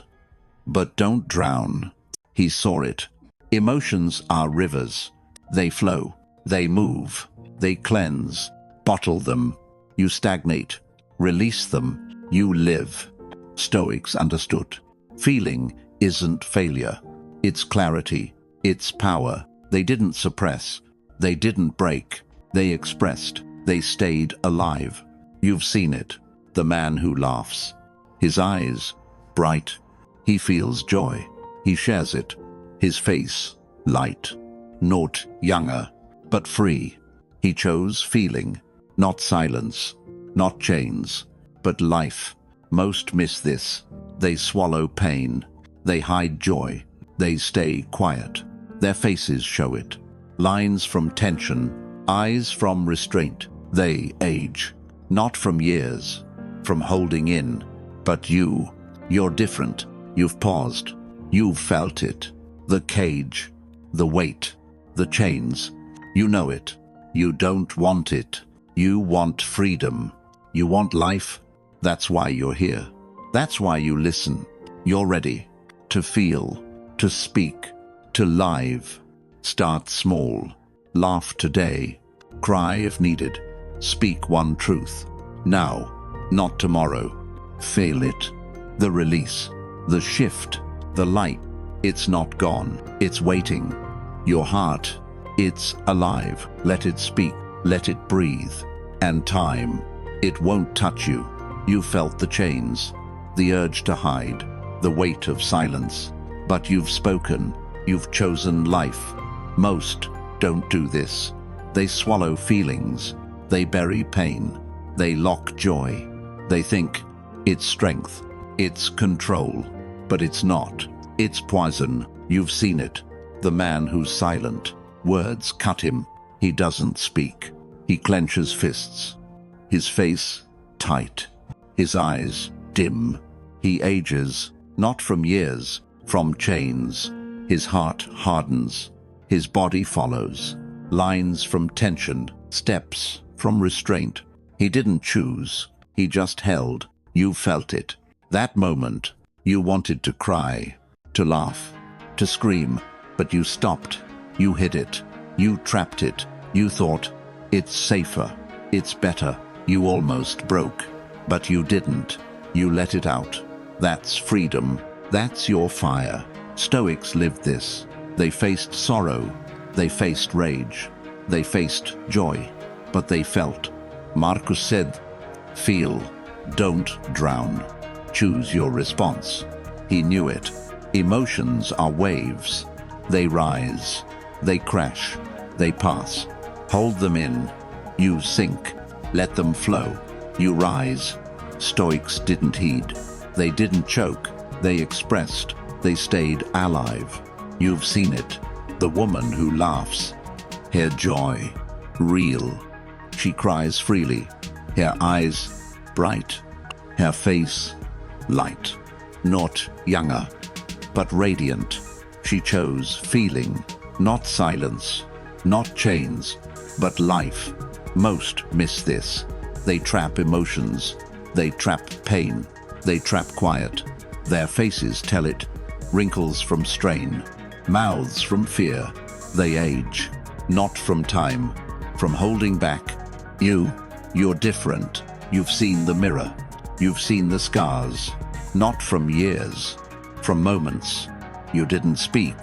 but don't drown." He saw it. Emotions are rivers. They flow. They move. They cleanse. Bottle them. You stagnate. Release them. You live. Stoics understood. Feeling isn't failure. It's clarity. It's power. They didn't suppress. They didn't break. They expressed. They stayed alive. You've seen it. The man who laughs. His eyes, bright. He feels joy. He shares it. His face, light. Not younger, but free. He chose feeling, not silence, not chains, but life. Most miss this. They swallow pain. They hide joy. They stay quiet. Their faces show it. Lines from tension, eyes from restraint. They age, not from years, from holding in. But you're different. You've paused. You've felt it. The cage, the weight, the chains. You know it. You don't want it. You want freedom. You want life. That's why you're here. That's why you listen. You're ready to feel, to speak, to live. Start small. Laugh today. Cry if needed. Speak one truth. Now, not tomorrow. Feel it. The release. The shift. The light. It's not gone. It's waiting. Your heart. It's alive. Let it speak. Let it breathe. And time. It won't touch you. You felt the chains. The urge to hide. The weight of silence. But you've spoken. You've chosen life. Most don't do this. They swallow feelings. They bury pain. They lock joy. They think it's strength. It's control. But it's not. It's poison. You've seen it. The man who's silent. Words cut him. He doesn't speak. He clenches fists. His face tight. His eyes dim. He ages, not from years, from chains. His heart hardens. His body follows. Lines from tension, steps from restraint. He didn't choose. He just held. You felt it. That moment, you wanted to cry, to laugh, to scream, but you stopped. You hid it. You trapped it. You thought, it's safer. It's better. You almost broke. But you didn't. You let it out. That's freedom. That's your fire. Stoics lived this. They faced sorrow. They faced rage. They faced joy. But they felt. Marcus said, feel. Don't drown. Choose your response. He knew it. Emotions are waves. They rise. They crash. They pass. Hold them in. You sink. Let them flow. You rise. Stoics didn't heed. They didn't choke. They expressed. They stayed alive. You've seen it. The woman who laughs. Her joy. Real. She cries freely. Her eyes bright. Her face light. Not younger, but radiant. She chose feeling, not silence, not chains, but life. Most miss this. They trap emotions. They trap pain. They trap quiet. Their faces tell it. Wrinkles from strain. Mouths from fear. They age. Not from time. From holding back. You're different. You've seen the mirror. You've seen the scars. Not from years. From moments. You didn't speak.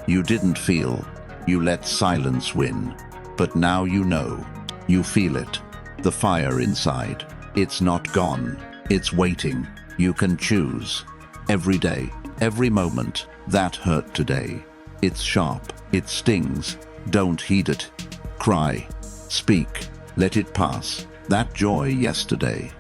You didn't feel. You let silence win. But now you know. You feel it. The fire inside. It's not gone. It's waiting. You can choose. Every day, every moment. That hurt today. It's sharp. It stings. Don't heed it. Cry. Speak. Let it pass. That joy yesterday.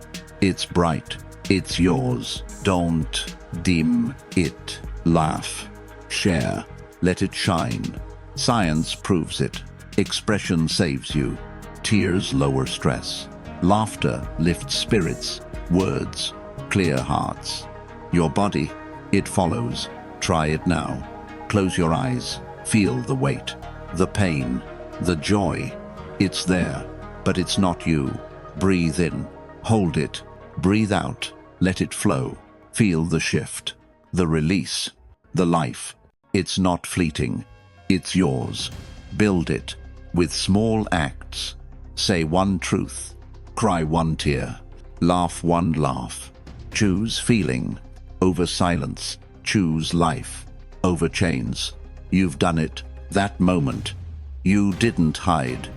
It's bright. It's yours. Don't dim it. Laugh. Share. Let it shine. Science proves it. Expression saves you. Tears lower stress. Laughter lifts spirits. Words clear hearts. Your body, it follows. Try it now. Close your eyes. Feel the weight, the pain, the joy. It's there, but it's not you. Breathe in. Hold it. Breathe out. Let it flow. Feel the shift, the release, the life. It's not fleeting. It's yours. Build it with small acts. Say one truth. Cry one tear. Laugh one laugh. Choose feeling over silence. Choose life over chains. You've done it. That moment. You didn't hide.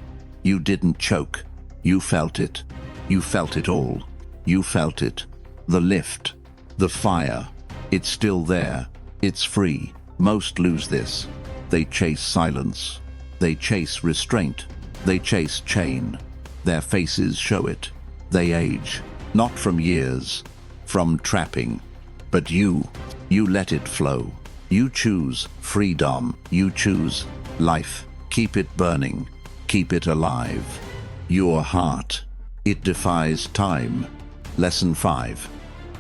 You didn't choke. You felt it. You felt it all. You felt it. The lift. The fire. It's still there. It's free. Most lose this. They chase silence. They chase restraint. They chase chain. Their faces show it. They age. Not from years. From trapping. But you let it flow. You choose freedom. You choose life. Keep it burning. Keep it alive. Your heart. It defies time. Lesson 5.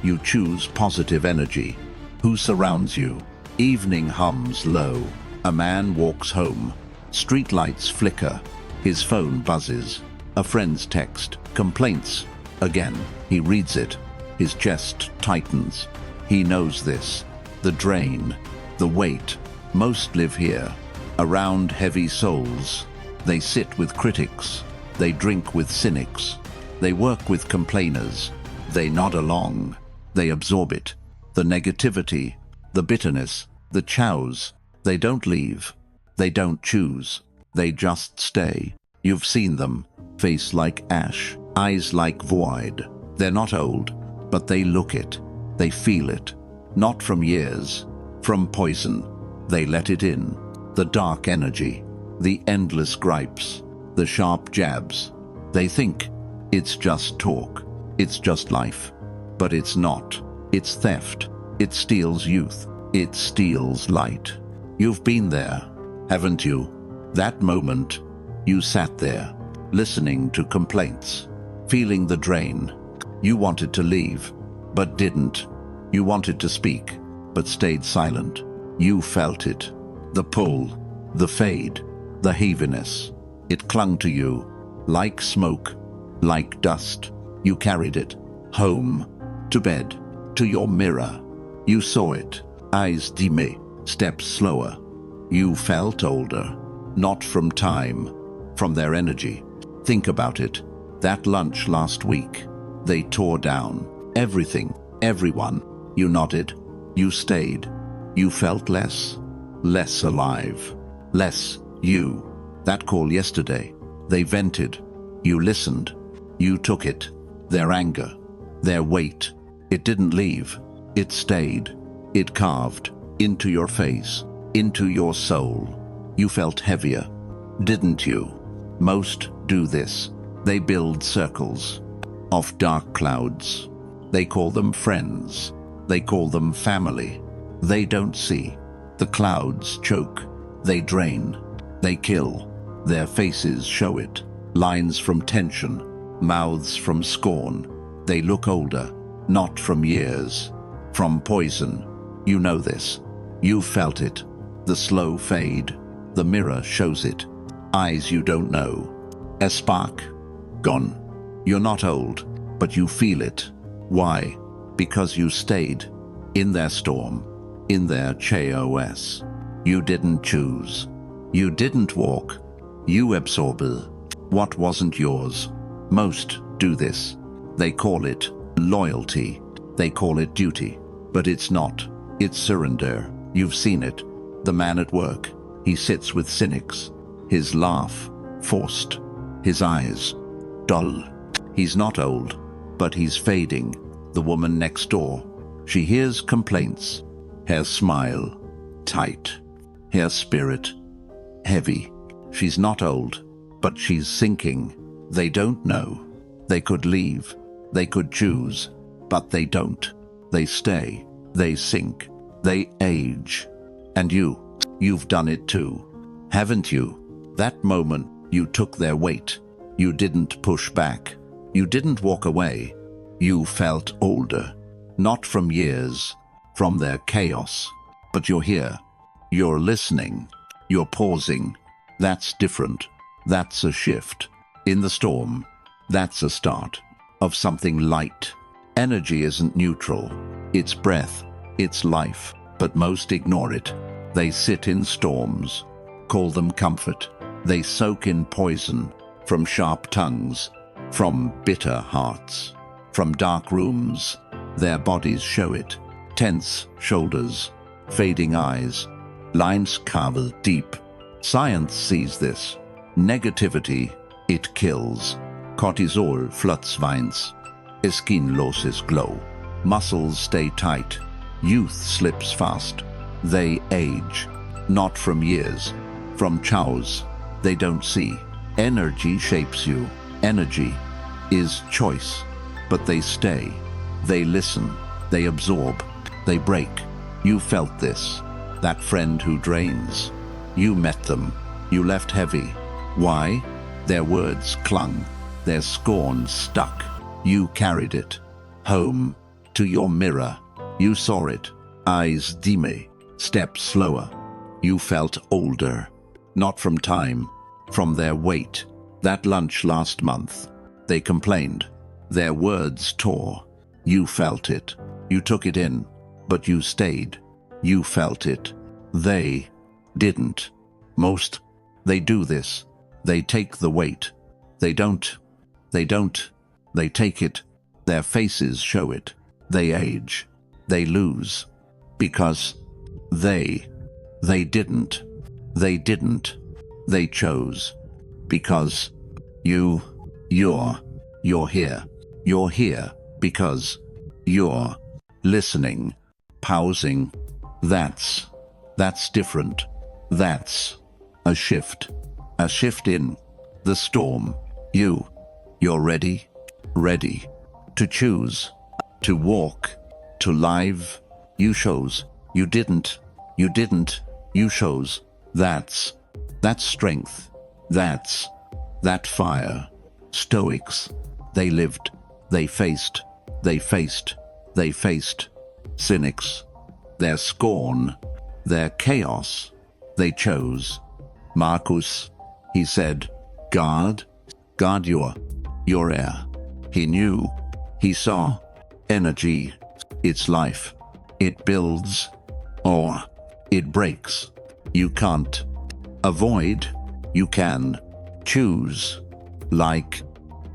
You choose positive energy. Who surrounds you? Evening hums low. A man walks home. Streetlights flicker. His phone buzzes. A friend's text. Complaints. Again, he reads it. His chest tightens. He knows this. The drain. The weight. Most live here. Around heavy souls. They sit with critics. They drink with cynics. They work with complainers. They nod along. They absorb it. The negativity. The bitterness. The chows. They don't leave. They don't choose. They just stay. You've seen them. Face like ash. Eyes like void. They're not old, but they look it. They feel it. Not from years. From poison. They let it in. The dark energy. The endless gripes. The sharp jabs. They think it's just talk. It's just life. But it's not. It's theft. It steals youth. It steals light. You've been there, haven't you? That moment, you sat there, listening to complaints, feeling the drain. You wanted to leave, but didn't. You wanted to speak, but stayed silent. You felt it. The pull, the fade, the heaviness. It clung to you, like smoke, like dust. You carried it, home, to bed, to your mirror. You saw it, eyes dim, steps slower. You felt older, not from time, from their energy. Think about it. That lunch last week, they tore down everything, everyone. You nodded, you stayed. You felt less alive, less you. That call yesterday, they vented. You listened, you took it. Their anger, their weight. It didn't leave. It stayed. It carved into your face, into your soul. You felt heavier, didn't you? Most do this. They build circles of dark clouds. They call them friends. They call them family. They don't see. The clouds choke. They drain. They kill. Their faces show it. Lines from tension, mouths from scorn. They look older, not from years, from poison. You know this. You felt it. The slow fade. The mirror shows it. Eyes you don't know. A spark. Gone. You're not old, but you feel it. Why? Because you stayed. In their storm. In their chaos. You didn't choose. You didn't walk. You absorbed what wasn't yours. Most do this. They call it loyalty. They call it duty. But it's not. It's surrender. You've seen it. The man at work. He sits with cynics. His laugh forced. His eyes dull. He's not old, but he's fading. The woman next door. She hears complaints. Her smile tight. Her spirit heavy. She's not old, but she's sinking. They don't know. They could leave. They could choose, but they don't. They stay. They sink. They age. And you've done it too, haven't you? That moment, you took their weight. You didn't push back. You didn't walk away. You felt older. Not from years, from their chaos. But you're here. You're listening. You're pausing. That's different. That's a shift. In the storm, that's a start of something light. Energy isn't neutral. It's breath. It's life. But most ignore it. They sit in storms. Call them comfort. They soak in poison from sharp tongues, from bitter hearts, from dark rooms. Their bodies show it. Tense shoulders, fading eyes, lines carved deep. Science sees this. Negativity, it kills. Cortisol flutsweins. Skin loses glow. Muscles stay tight. Youth slips fast. They age. Not from years. From chows. They don't see. Energy shapes you. Energy is choice. But they stay. They listen. They absorb. They break. You felt this. That friend who drains. You met them. You left heavy. Why? Their words clung. Their scorn stuck. You carried it. Home. To your mirror. You saw it. Eyes dim. Steps slower. You felt older. Not from time. From their weight. That lunch last month. They complained. Their words tore. You felt it. You took it in. But you stayed. You felt it. They didn't. Most, they do this. They take the weight. They don't. They take it. Their faces show it. They age. They lose. Because they didn't. They didn't. They chose. Because you're here. You're here because you're listening, pausing. That's different. That's a shift. A shift in the storm. You're ready to choose, to walk, to live. You chose. You didn't. You chose. That's strength. That's that fire. Stoics. They lived. They faced. Cynics. Their scorn. Their chaos. They chose. Marcus, he said, guard your air. He knew. He saw. Energy. It's life. It builds. Or it breaks. You can't avoid. You can choose. Like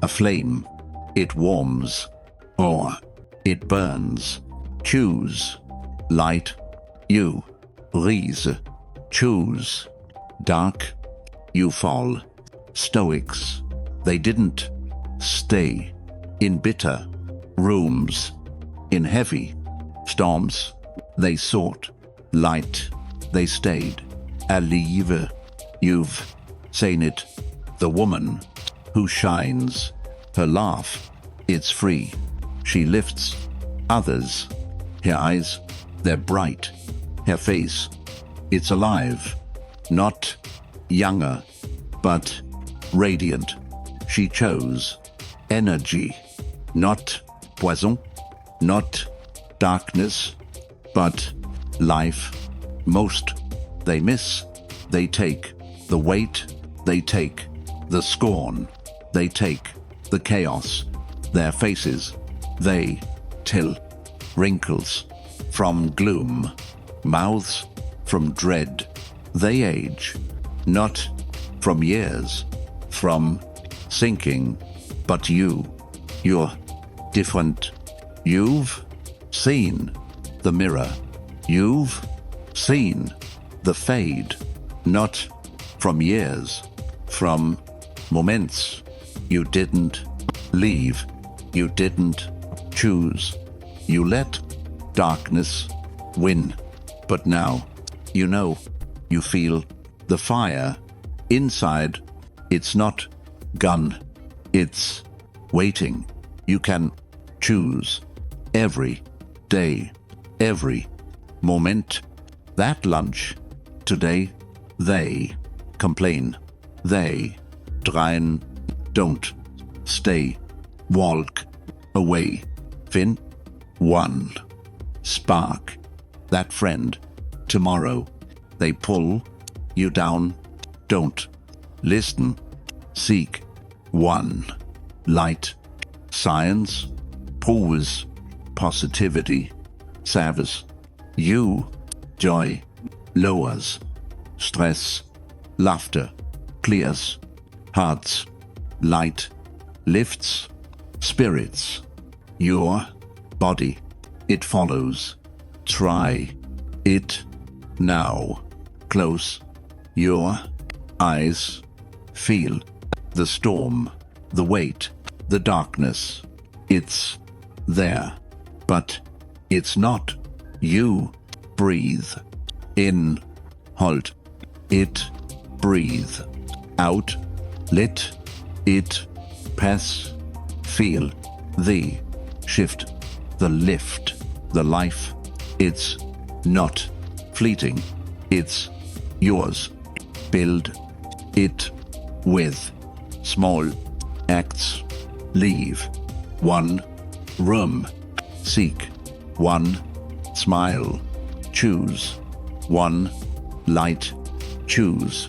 a flame. It warms. Or it burns. Choose. Light. You rise. Choose. Dark. You fall. Stoics. They didn't stay in bitter rooms. In heavy storms. They sought light. They stayed. Alive. You've seen it. The woman who shines. Her laugh. It's free. She lifts others. Her eyes, they're bright. Her face, it's alive. Not younger, but radiant. She chose energy. Not poison, not darkness, but life. Most they miss. They take the weight. They take the scorn. They take the chaos. Their faces, they till wrinkles from gloom, mouths from dread. They age, not from years, from sinking, but you're different. You've seen the mirror. You've seen the fade, not from years, from moments. You didn't leave. You didn't choose. You let darkness win. But now, you know, you feel the fire Inside, it's not gun, it's waiting. You can choose every day, every moment. That lunch today, they complain, they dreien, don't stay, walk away. Fin, one spark, that friend. Tomorrow, they pull you down, don't listen, seek one light, science, pause, positivity, service, you, joy, lowers, stress, laughter, clears, hearts, light, lifts, spirits, your body, it follows, try it now, close your eyes, feel the storm, the weight, the darkness, it's there, but it's not. You breathe in, hold it, breathe out, let it pass, feel the shift, the lift, the life. It's not fleeting, it's yours. Build it with small acts. Leave one room, seek one smile, choose one light, choose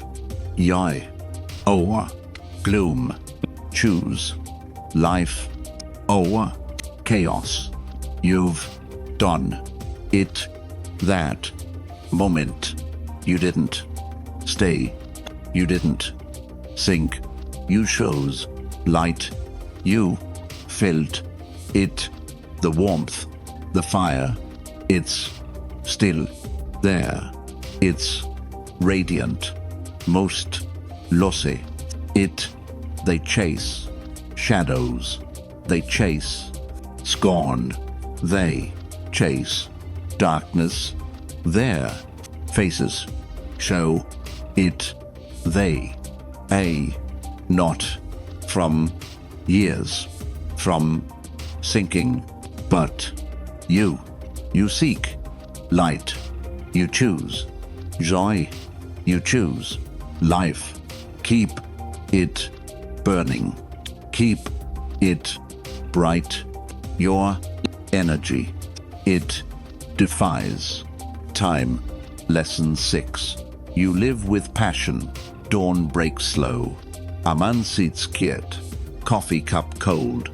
joy over gloom, choose life over chaos. You've done it that moment. You didn't stay, you didn't sink, you chose light, you felt it, the warmth, the fire, it's still there, it's radiant, most lossy, it, they chase, shadows, they chase, scorn, they chase, darkness, their faces, show it, they, a, not, from years, from sinking, but you seek light, you choose joy, you choose life, keep it burning, keep it bright, your energy, it defies time. Lesson 6. You live with passion, dawn breaks slow, a man sits quiet, coffee cup cold,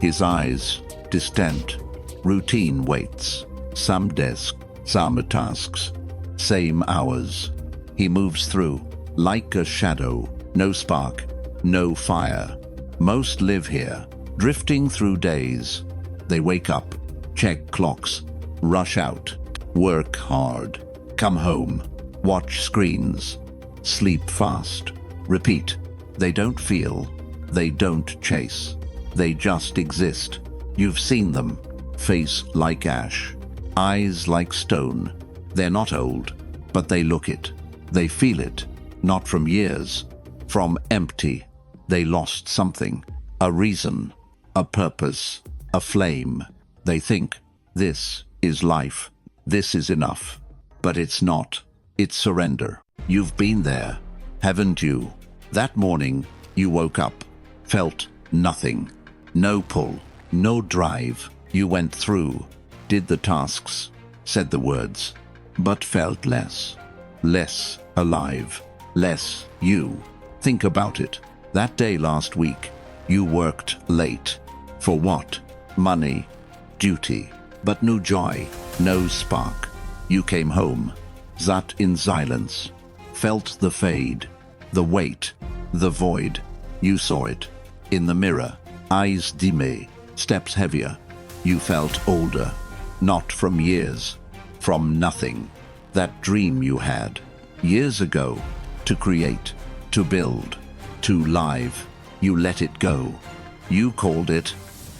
his eyes distant, routine waits, some desk, some tasks, same hours. He moves through, like a shadow, no spark, no fire. Most live here, drifting through days. They wake up, check clocks, rush out, work hard, come home, watch screens, sleep fast, repeat. They don't feel, they don't chase, they just exist. You've seen them, face like ash, eyes like stone. They're not old, but they look it, they feel it, not from years, from empty. They lost something, a reason, a purpose, a flame. They think, this is life, this is enough. But it's not, it's surrender. You've been there, haven't you? That morning, you woke up, felt nothing, no pull, no drive. You went through, did the tasks, said the words, but felt less alive, less you. Think about it. That day last week, you worked late. For what? Money, duty, but no joy, no spark. You came home, sat in silence, felt the fade, the weight, the void. You saw it in the mirror, eyes dim, steps heavier. You felt older, not from years, from nothing. That dream you had years ago, to create, to build, to live, you let it go. You called it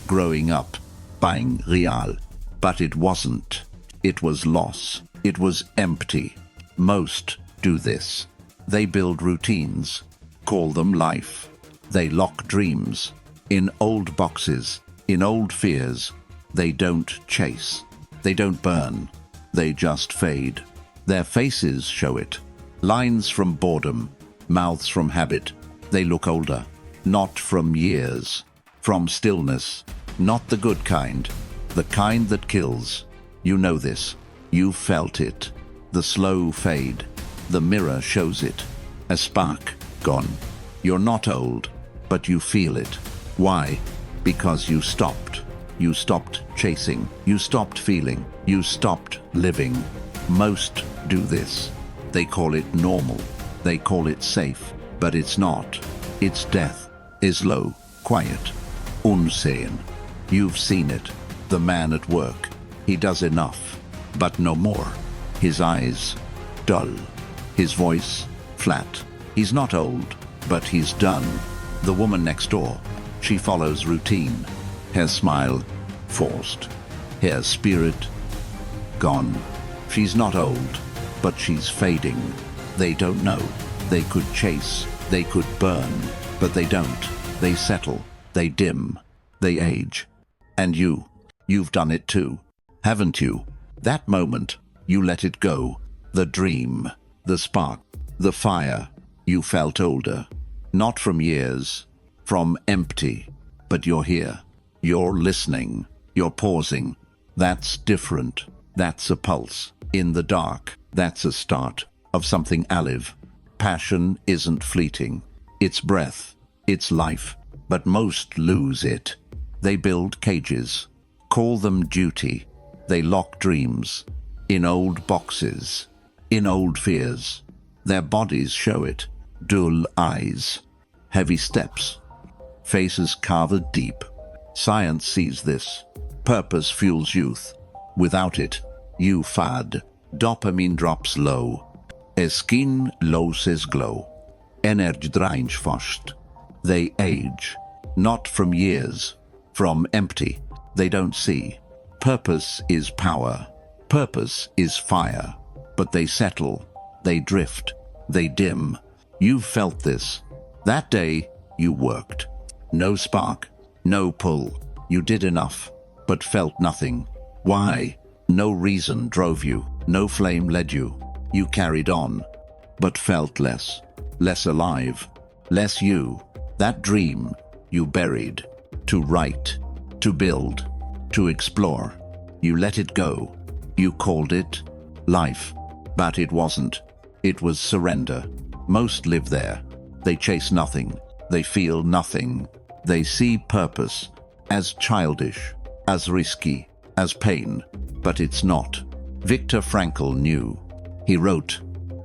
growing up, buying real, but it wasn't. It was loss. It was empty. Most do this. They build routines, Call them life. They lock dreams in old boxes, in old fears. They don't chase. They don't burn. They just fade. Their faces show it. Lines from boredom, mouths from habit. They look older, not from years, from stillness, not the good kind, the kind that kills. You know this. You felt it. The slow fade. The mirror shows it. A spark gone. You're not old, but you feel it. Why? Because you stopped. You stopped chasing. You stopped feeling. You stopped living. Most do this. They call it normal. They call it safe. But it's not. It's death. Is low, quiet. Unseen. You've seen it. The man at work. He does enough, but no more. His eyes, dull. His voice, flat. He's not old, but he's done. The woman next door. She follows routine. Her smile, forced. Her spirit, gone. She's not old, but she's fading. They don't know. They could chase. They could burn. But they don't. They settle. They dim. They age. And you've done it too, haven't you? That moment, you let it go. The dream, the spark, the fire. You felt older. Not from years, from empty. But you're here. You're listening. You're pausing. That's different. That's a pulse. In the dark, that's a start of something alive. Passion isn't fleeting. It's breath. It's life. But most lose it. They build cages. Call them duty. They lock dreams. In old boxes. In old fears. Their bodies show it. Dull eyes. Heavy steps. Faces carved deep. Science sees this. Purpose fuels youth. Without it, you fad. Dopamine drops low. Skin loses glow. Energy drains fast. They age. Not from years. From empty. They don't see. Purpose is power. Purpose is fire. But they settle. They drift. They dim. You've felt this. That day, you worked. No spark. No pull. You did enough, but felt nothing. Why? No reason drove you. No flame led you. You carried on, but felt less. Less alive. Less you. That dream you buried. To write. To build. To explore. You let it go. You called it life. But it wasn't. It was surrender. Most live there. They chase nothing. They feel nothing. They see purpose as childish, as risky, as pain. But it's not. Viktor Frankl knew. He wrote,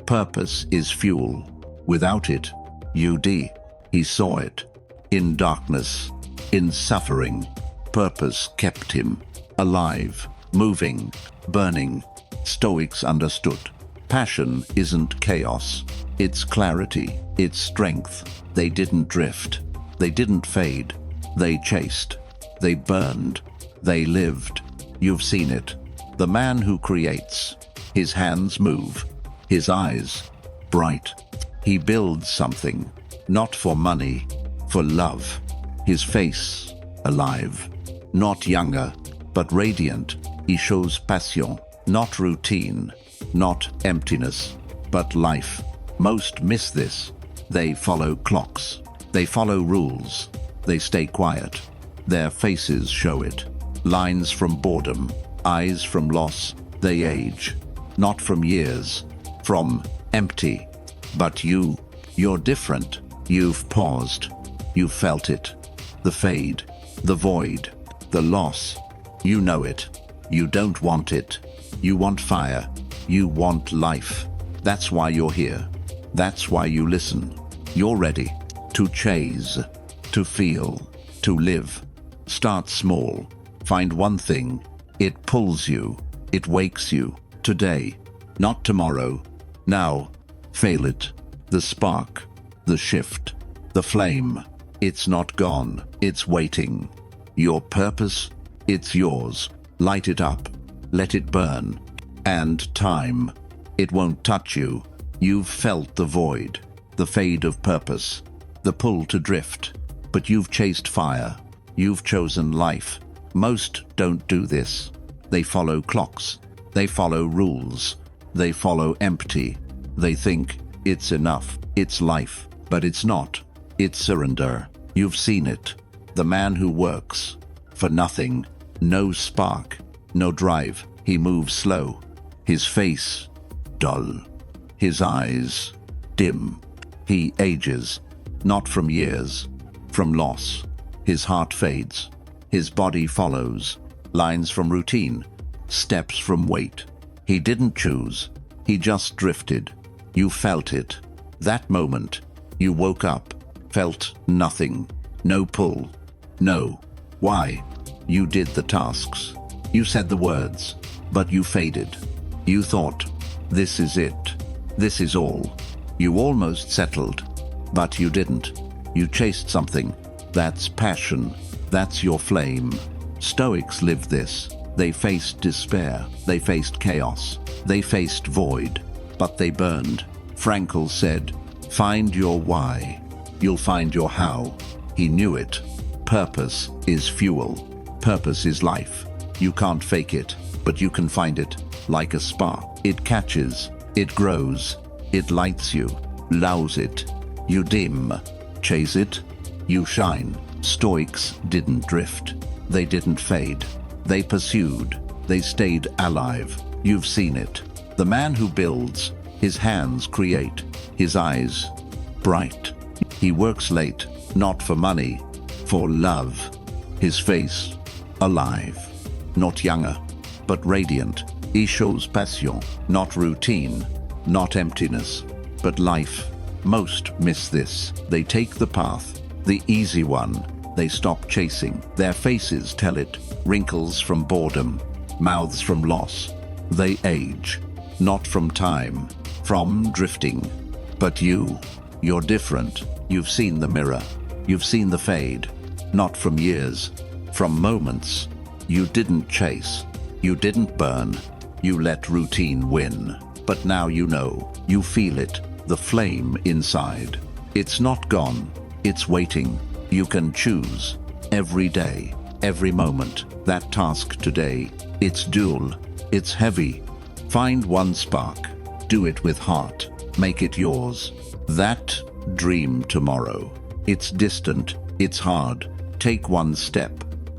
"Purpose is fuel. Without it, you die." He saw it. In darkness, in suffering, purpose kept him alive, moving, burning. Stoics understood. Passion isn't chaos. It's clarity. It's strength. They didn't drift. They didn't fade. They chased. They burned. They lived. You've seen it. The man who creates. His hands move. His eyes bright. He builds something. Not for money. For love. His face alive. Not younger, but radiant. He shows passion. Not routine. Not emptiness, but life. Most miss this. They follow clocks. They follow rules. They stay quiet. Their faces show it. Lines from boredom. Eyes from loss. They age. Not from years. From empty. But you're different. You've paused. You've felt it. The fade. The void. The loss. You know it. You don't want it. You want fire. You want life. That's why you're here. That's why you listen. You're ready to chase, to feel, to live. Start small. Find one thing. It pulls you. It wakes you. Today. Not tomorrow. Now. Fail it. The spark. The shift. The flame. It's not gone. It's waiting. Your purpose. It's yours. Light it up. Let it burn. And time. It won't touch you. You've felt the void. The fade of purpose. the pull to drift. But you've chased fire. You've chosen life. Most don't do this. They follow clocks. They follow rules. They follow empty. They think it's enough. It's life. But it's not. It's surrender. You've seen it. The man who works for nothing. No spark. No drive. He moves slow. His face dull. His eyes dim. He ages. Not from years. From loss. His heart fades. His body follows. Lines from routine. Steps from weight. He didn't choose. He just drifted. You felt it. That moment, you woke up, felt nothing. No pull. No. Why? You did the tasks. You said the words. But you faded. You thought, this is it. This is all. You almost settled. But you didn't. You chased something. That's passion. That's your flame. Stoics lived this. They faced despair. They faced chaos. They faced void. But they burned. Frankl said, find your why. You'll find your how. He knew it. Purpose is fuel. Purpose is life. You can't fake it, but you can find it. Like a spark. It catches. It grows. It lights you. Louse it. You dim. Chase it. You shine. Stoics didn't drift. They didn't fade. They pursued. They stayed alive. You've seen it. The man who builds, his hands create, his eyes bright. He works late, not for money, for love. His face alive, not younger, but radiant. He shows passion, not routine, not emptiness, but life. Most miss this. They take the path, the easy one. They stop chasing. Their faces tell it. Wrinkles from boredom, mouths from loss. They age, not from time, from drifting. But you're different. You've seen the mirror. You've seen the fade. Not from years, from moments. You didn't chase. You didn't burn. You let routine win. But now you know. You feel it. The flame inside. It's not gone. It's waiting. You can choose. Every day. Every moment. That task today. It's dual. It's heavy. Find one spark. Do it with heart. Make it yours. That dream tomorrow. It's distant. It's hard. Take one step.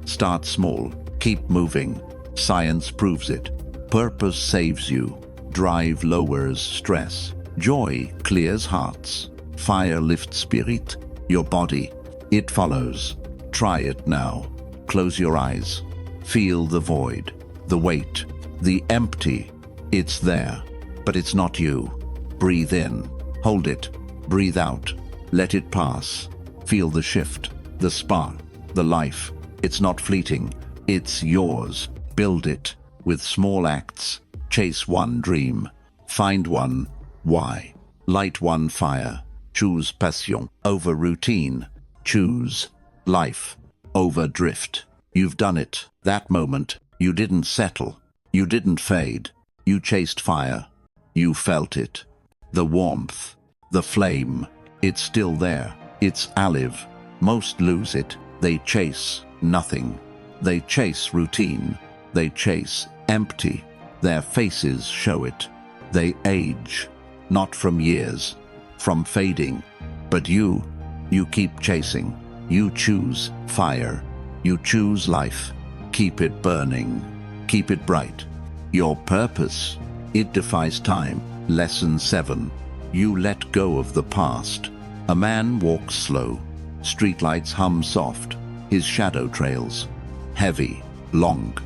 Start small. Keep moving. Science proves it. Purpose saves you. Drive lowers stress. Joy clears hearts. Fire lifts spirit. Your body. It follows. Try it now. Close your eyes. Feel the void. The weight. The empty. It's there. But it's not you. Breathe in. Hold it. Breathe out. Let it pass. Feel the shift. The spark. The life. It's not fleeting. It's yours. Build it. With small acts. Chase one dream. Find one why. Light one fire. Choose passion over routine. Choose life over drift. You've done it. That moment. You didn't settle. You didn't fade. You chased fire. You felt it. The warmth. The flame. It's still there. It's alive. Most lose it. They chase nothing. They chase routine. They chase empty. Their faces show it. They age. Not from years. From fading. But you keep chasing. You choose fire. You choose life. Keep it burning. Keep it bright. Your purpose. It defies time. Lesson 7. You let go of the past. A man walks slow. Streetlights hum soft. His shadow trails. Heavy. Long.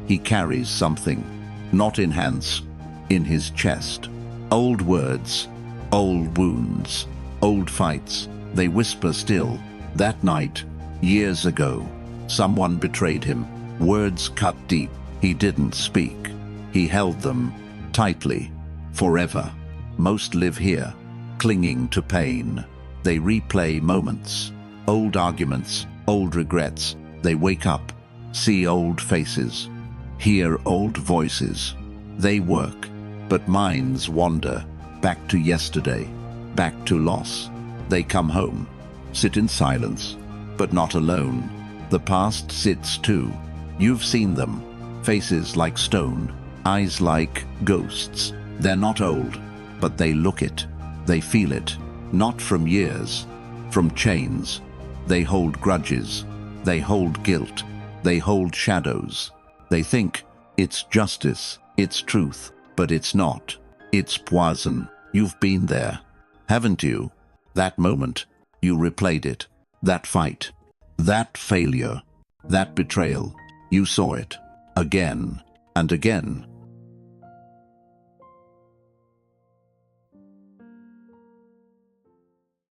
He carries something. Not in hands. In his chest. Old words. Old wounds. Old fights. They whisper still. That night. Years ago. Someone betrayed him. Words cut deep. He didn't speak. He held them. Tightly. Forever. Most live here. Clinging to pain. They replay moments. Old arguments. Old regrets. They wake up. See old faces. Hear old voices. They work. But minds wander. Back to yesterday. Back to loss. They come home. Sit in silence, but not alone. The past sits too. You've seen them. Faces like stone, eyes like ghosts. They're not old, but they look it. They feel it. Not from years, from chains. They hold grudges. They hold guilt. They hold shadows. They think it's justice, it's truth, but it's not. It's poison. You've been there, haven't you? That moment, you replayed it. That fight, that failure, that betrayal. You saw it again and again.